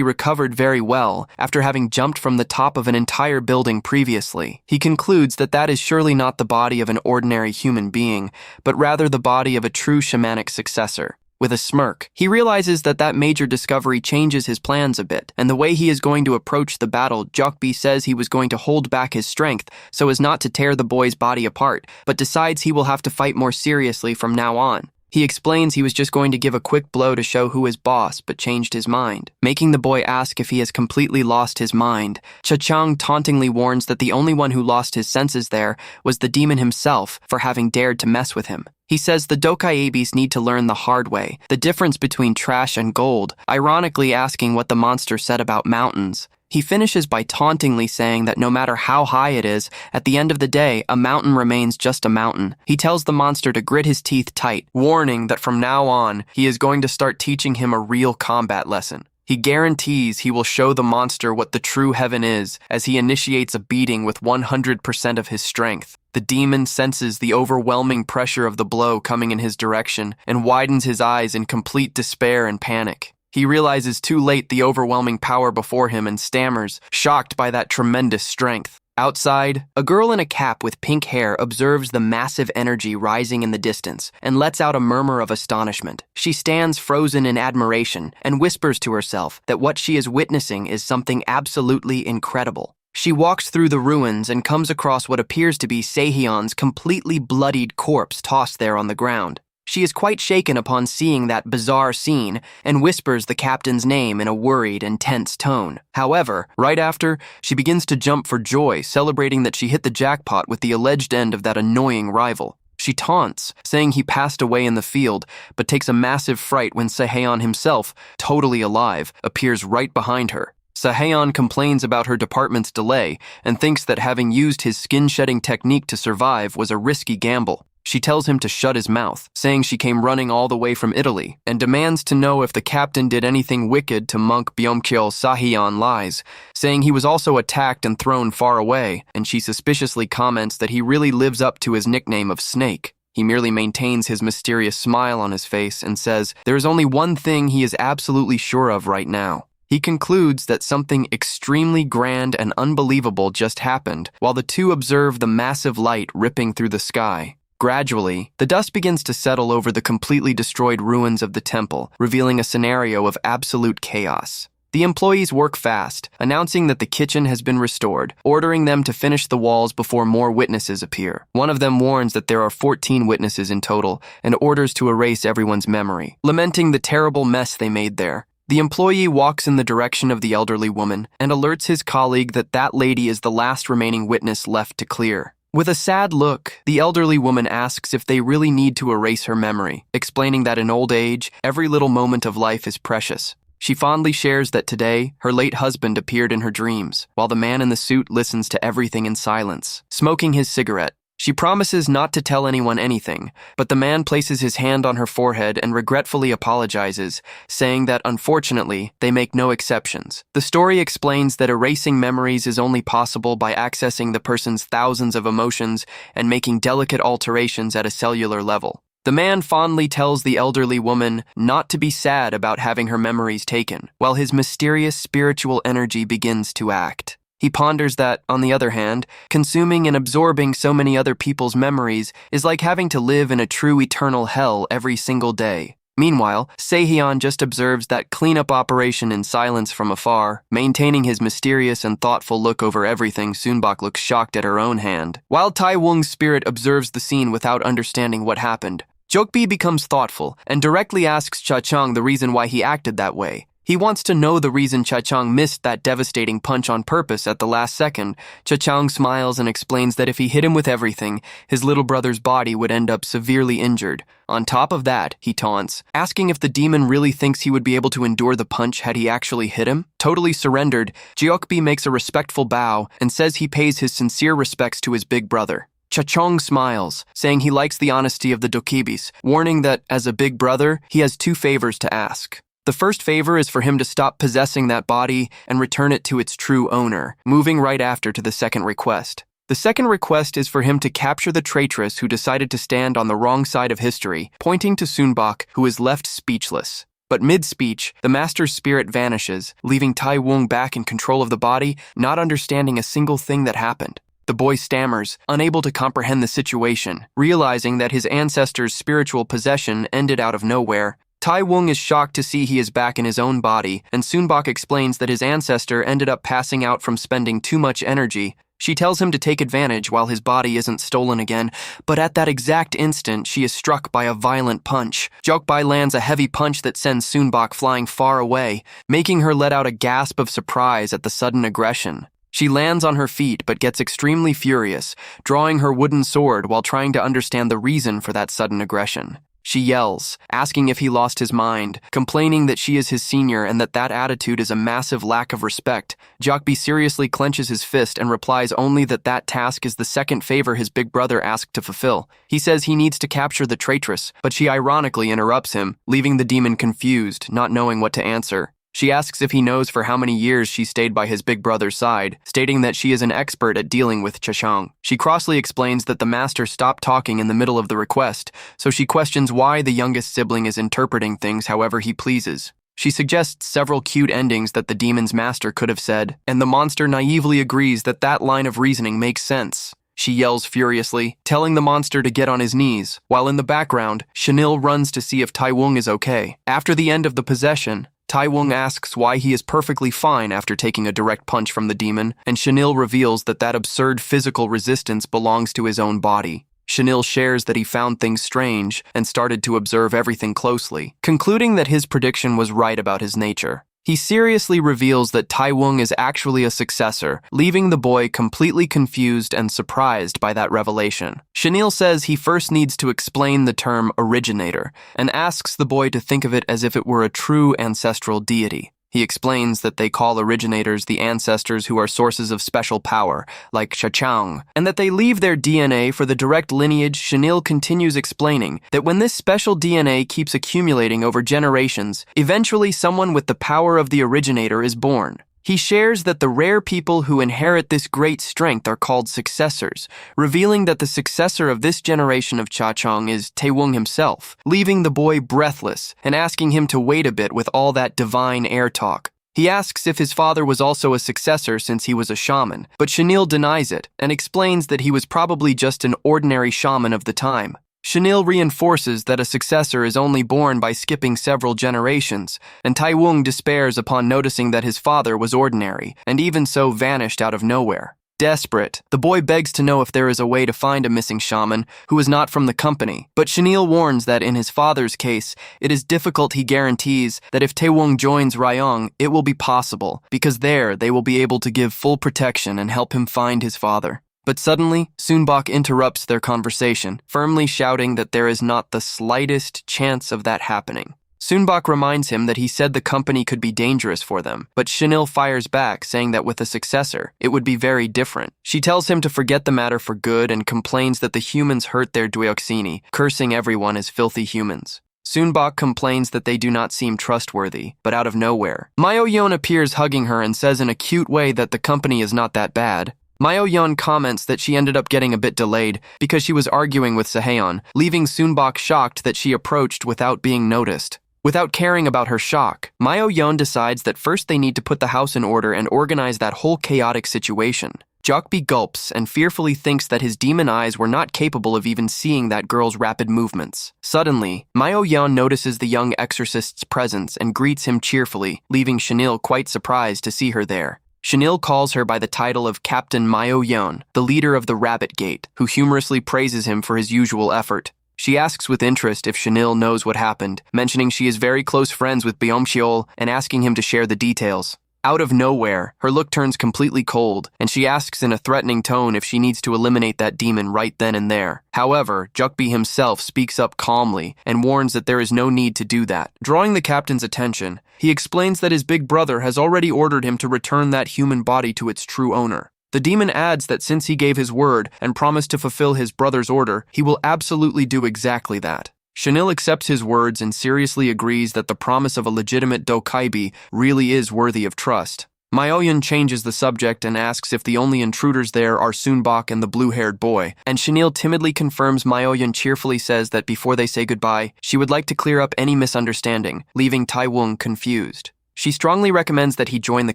recovered very well after having jumped from the top of an entire building previously. He concludes that that is surely not the body of an ordinary human being, but rather the body of a true shamanic successor. With a smirk, he realizes that that major discovery changes his plans a bit, and the way he is going to approach the battle. Jokeby says he was going to hold back his strength so as not to tear the boy's body apart, but decides he will have to fight more seriously from now on. He explains he was just going to give a quick blow to show who is boss, but changed his mind, making the boy ask if he has completely lost his mind. Cha-Chong tauntingly warns that the only one who lost his senses there was the demon himself for having dared to mess with him. He says the Dokaibis need to learn the hard way, the difference between trash and gold, ironically asking what the monster said about mountains. He finishes by tauntingly saying that no matter how high it is, at the end of the day, a mountain remains just a mountain. He tells the monster to grit his teeth tight, warning that from now on, he is going to start teaching him a real combat lesson. He guarantees he will show the monster what the true heaven is as he initiates a beating with 100% of his strength. The demon senses the overwhelming pressure of the blow coming in his direction and widens his eyes in complete despair and panic. He realizes too late the overwhelming power before him and stammers, shocked by that tremendous strength. Outside, a girl in a cap with pink hair observes the massive energy rising in the distance and lets out a murmur of astonishment. She stands frozen in admiration and whispers to herself that what she is witnessing is something absolutely incredible. She walks through the ruins and comes across what appears to be Sehyun's completely bloodied corpse tossed there on the ground. She is quite shaken upon seeing that bizarre scene and whispers the captain's name in a worried and tense tone. However, right after, she begins to jump for joy, celebrating that she hit the jackpot with the alleged end of that annoying rival. She taunts, saying he passed away in the field, but takes a massive fright when Sehyun himself, totally alive, appears right behind her. Sehyun complains about her department's delay and thinks that having used his skin-shedding technique to survive was a risky gamble. She tells him to shut his mouth, saying she came running all the way from Italy, and demands to know if the captain did anything wicked to monk Byomkyol. Sehyun lies, saying he was also attacked and thrown far away, and she suspiciously comments that he really lives up to his nickname of Snake. He merely maintains his mysterious smile on his face and says there is only one thing he is absolutely sure of right now. He concludes that something extremely grand and unbelievable just happened, while the two observe the massive light ripping through the sky. Gradually, the dust begins to settle over the completely destroyed ruins of the temple, revealing a scenario of absolute chaos. The employees work fast, announcing that the kitchen has been restored, ordering them to finish the walls before more witnesses appear. One of them warns that there are 14 witnesses in total and orders to erase everyone's memory, lamenting the terrible mess they made there. The employee walks in the direction of the elderly woman and alerts his colleague that that lady is the last remaining witness left to clear. With a sad look, the elderly woman asks if they really need to erase her memory, explaining that in old age, every little moment of life is precious. She fondly shares that today, her late husband appeared in her dreams, while the man in the suit listens to everything in silence, smoking his cigarette. She promises not to tell anyone anything, but the man places his hand on her forehead and regretfully apologizes, saying that unfortunately, they make no exceptions. The story explains that erasing memories is only possible by accessing the person's thousands of emotions and making delicate alterations at a cellular level. The man fondly tells the elderly woman not to be sad about having her memories taken, while his mysterious spiritual energy begins to act. He ponders that, on the other hand, consuming and absorbing so many other people's memories is like having to live in a true eternal hell every single day. Meanwhile, Sehyun just observes that cleanup operation in silence from afar, maintaining his mysterious and thoughtful look over everything. Sunbok looks shocked at her own hand, while Taewong's spirit observes the scene without understanding what happened. Jokbi becomes thoughtful and directly asks Cha-chang the reason why he acted that way. He wants to know the reason Cha-chang missed that devastating punch on purpose at the last second. Cha-chang smiles and explains that if he hit him with everything, his little brother's body would end up severely injured. On top of that, he taunts, asking if the demon really thinks he would be able to endure the punch had he actually hit him. Totally surrendered, Jeokbi makes a respectful bow and says he pays his sincere respects to his big brother. Cha-chang smiles, saying he likes the honesty of the dokibis, warning that, as a big brother, he has 2 favors to ask. The first favor is for him to stop possessing that body and return it to its true owner, moving right after to the second request. The second request is for him to capture the traitress who decided to stand on the wrong side of history, pointing to Sunbok, who is left speechless. But mid-speech, the master's spirit vanishes, leaving Taewong back in control of the body, not understanding a single thing that happened. The boy stammers, unable to comprehend the situation, realizing that his ancestor's spiritual possession ended out of nowhere. Taewong is shocked to see he is back in his own body, and Sunbok explains that his ancestor ended up passing out from spending too much energy. She tells him to take advantage while his body isn't stolen again, but at that exact instant, she is struck by a violent punch. Jokbi lands a heavy punch that sends Sunbok flying far away, making her let out a gasp of surprise at the sudden aggression. She lands on her feet but gets extremely furious, drawing her wooden sword while trying to understand the reason for that sudden aggression. She yells, asking if he lost his mind, complaining that she is his senior and that attitude is a massive lack of respect. Jokbi seriously clenches his fist and replies only that task is the second favor his big brother asked to fulfill. He says he needs to capture the traitress, but she ironically interrupts him, leaving the demon confused, not knowing what to answer. She asks if he knows for how many years she stayed by his big brother's side, stating that she is an expert at dealing with Cha-chang. She crossly explains that the master stopped talking in the middle of the request, so she questions why the youngest sibling is interpreting things however he pleases. She suggests several cute endings that the demon's master could have said, and the monster naively agrees that line of reasoning makes sense. She yells furiously, telling the monster to get on his knees, while in the background, Chanil runs to see if Taewong is okay. After the end of the possession, Taewong asks why he is perfectly fine after taking a direct punch from the demon, and Chanil reveals that absurd physical resistance belongs to his own body. Chanil shares that he found things strange and started to observe everything closely, concluding that his prediction was right about his nature. He seriously reveals that Taewong is actually a successor, leaving the boy completely confused and surprised by that revelation. Chanil says he first needs to explain the term originator, and asks the boy to think of it as if it were a true ancestral deity. He explains that they call originators the ancestors who are sources of special power, like Cha-chang, and that they leave their DNA for the direct lineage. Chanil continues explaining that when this special DNA keeps accumulating over generations, eventually someone with the power of the originator is born. He shares that the rare people who inherit this great strength are called successors, revealing that the successor of this generation of Cha-chang is Taewong himself, leaving the boy breathless and asking him to wait a bit with all that divine air talk. He asks if his father was also a successor since he was a shaman, but Chanil denies it and explains that he was probably just an ordinary shaman of the time. Chanil reinforces that a successor is only born by skipping several generations, and Taewong despairs upon noticing that his father was ordinary, and even so vanished out of nowhere. Desperate, the boy begs to know if there is a way to find a missing shaman who is not from the company, but Chanil warns that in his father's case, it is difficult. He guarantees that if Taewong joins Ryong, it will be possible, because there they will be able to give full protection and help him find his father. But suddenly, Sunbok interrupts their conversation, firmly shouting that there is not the slightest chance of that happening. Sunbok reminds him that he said the company could be dangerous for them, but Chanil fires back, saying that with a successor, it would be very different. She tells him to forget the matter for good and complains that the humans hurt their Dweoxini, cursing everyone as filthy humans. Sunbok complains that they do not seem trustworthy, but out of nowhere, Myo-yeon appears hugging her and says in a cute way that the company is not that bad. Myo-yeon comments that she ended up getting a bit delayed because she was arguing with Seheon, leaving Sunbok shocked that she approached without being noticed. Without caring about her shock, Myo-yeon decides that first they need to put the house in order and organize that whole chaotic situation. Jokbi gulps and fearfully thinks that his demon eyes were not capable of even seeing that girl's rapid movements. Suddenly, Myo-yeon notices the young exorcist's presence and greets him cheerfully, leaving Chanel quite surprised to see her there. Chanel calls her by the title of Captain Myo-yeon, the leader of the Rabbit Gate, who humorously praises him for his usual effort. She asks with interest if Chanel knows what happened, mentioning she is very close friends with Beomcheol and asking him to share the details. Out of nowhere, her look turns completely cold, and she asks in a threatening tone if she needs to eliminate that demon right then and there. However, Jukbi himself speaks up calmly and warns that there is no need to do that. Drawing the captain's attention, he explains that his big brother has already ordered him to return that human body to its true owner. The demon adds that since he gave his word and promised to fulfill his brother's order, he will absolutely do exactly that. Chanel accepts his words and seriously agrees that the promise of a legitimate dokaibi really is worthy of trust. Myo-yeon changes the subject and asks if the only intruders there are Soonbok and the blue-haired boy, and Chanel timidly confirms. Myo-yeon cheerfully says that before they say goodbye, she would like to clear up any misunderstanding, leaving Taewon confused. She strongly recommends that he join the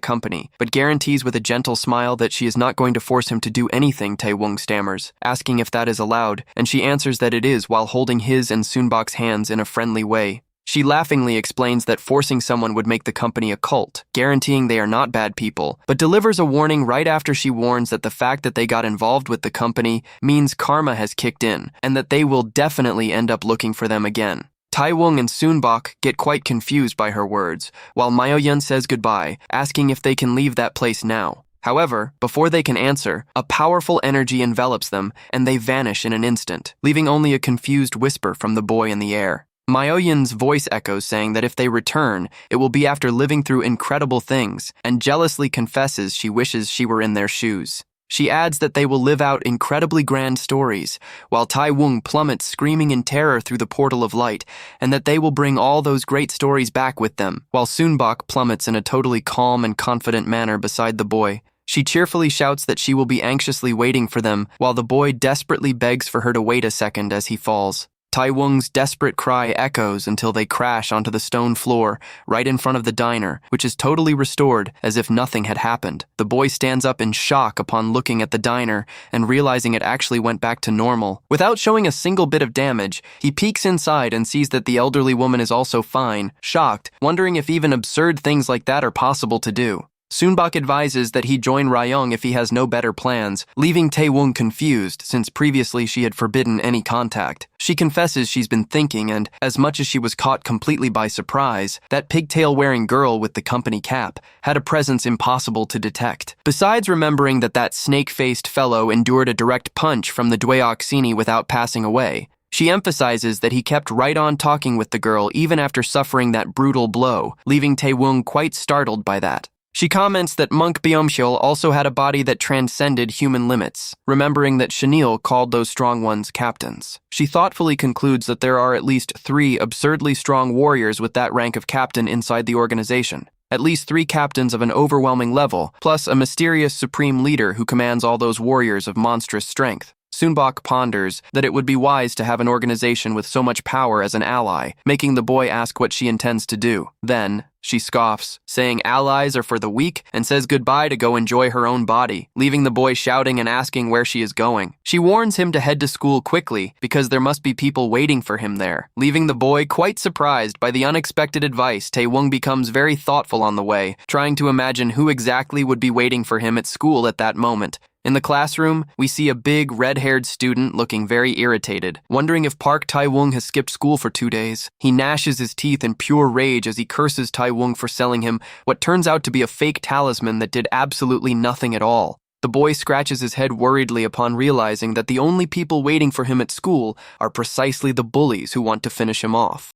company, but guarantees with a gentle smile that she is not going to force him to do anything. Taewon stammers, asking if that is allowed, and she answers that it is while holding his and Soonbok's hands in a friendly way. She laughingly explains that forcing someone would make the company a cult, guaranteeing they are not bad people, but delivers a warning right after she warns that the fact that they got involved with the company means karma has kicked in, and that they will definitely end up looking for them again. Taewon and Soonbok get quite confused by her words, while Myo-yeon says goodbye, asking if they can leave that place now. However, before they can answer, a powerful energy envelops them, and they vanish in an instant, leaving only a confused whisper from the boy in the air. Myo-yeon's voice echoes saying that if they return, it will be after living through incredible things, and jealously confesses she wishes she were in their shoes. She adds that they will live out incredibly grand stories, while Taewon plummets screaming in terror through the portal of light, and that they will bring all those great stories back with them, while Soonbok plummets in a totally calm and confident manner beside the boy. She cheerfully shouts that she will be anxiously waiting for them, while the boy desperately begs for her to wait a second as he falls. Taewon's desperate cry echoes until they crash onto the stone floor right in front of the diner, which is totally restored as if nothing had happened. The boy stands up in shock upon looking at the diner and realizing it actually went back to normal. Without showing a single bit of damage, he peeks inside and sees that the elderly woman is also fine, shocked, wondering if even absurd things like that are possible to do. Soonbok advises that he join Ryong if he has no better plans, leaving Taewon confused since previously she had forbidden any contact. She confesses she's been thinking, and as much as she was caught completely by surprise, that pigtail-wearing girl with the company cap had a presence impossible to detect. Besides remembering that that snake-faced fellow endured a direct punch from the Dweoxini without passing away, she emphasizes that he kept right on talking with the girl even after suffering that brutal blow, leaving Taewon quite startled by that. She comments that Monk Beomcheol also had a body that transcended human limits, remembering that Chanel called those strong ones captains. She thoughtfully concludes that there are at least 3 absurdly strong warriors with that rank of captain inside the organization. At least 3 captains of an overwhelming level, plus a mysterious supreme leader who commands all those warriors of monstrous strength. Soonbok ponders that it would be wise to have an organization with so much power as an ally, making the boy ask what she intends to do. Then, she scoffs, saying allies are for the weak, and says goodbye to go enjoy her own body, leaving the boy shouting and asking where she is going. She warns him to head to school quickly because there must be people waiting for him there, leaving the boy quite surprised by the unexpected advice. Taewon becomes very thoughtful on the way, trying to imagine who exactly would be waiting for him at school at that moment. In the classroom, we see a big, red-haired student looking very irritated, wondering if Park Taewon has skipped school for 2 days. He gnashes his teeth in pure rage as he curses Taewon for selling him what turns out to be a fake talisman that did absolutely nothing at all. The boy scratches his head worriedly upon realizing that the only people waiting for him at school are precisely the bullies who want to finish him off.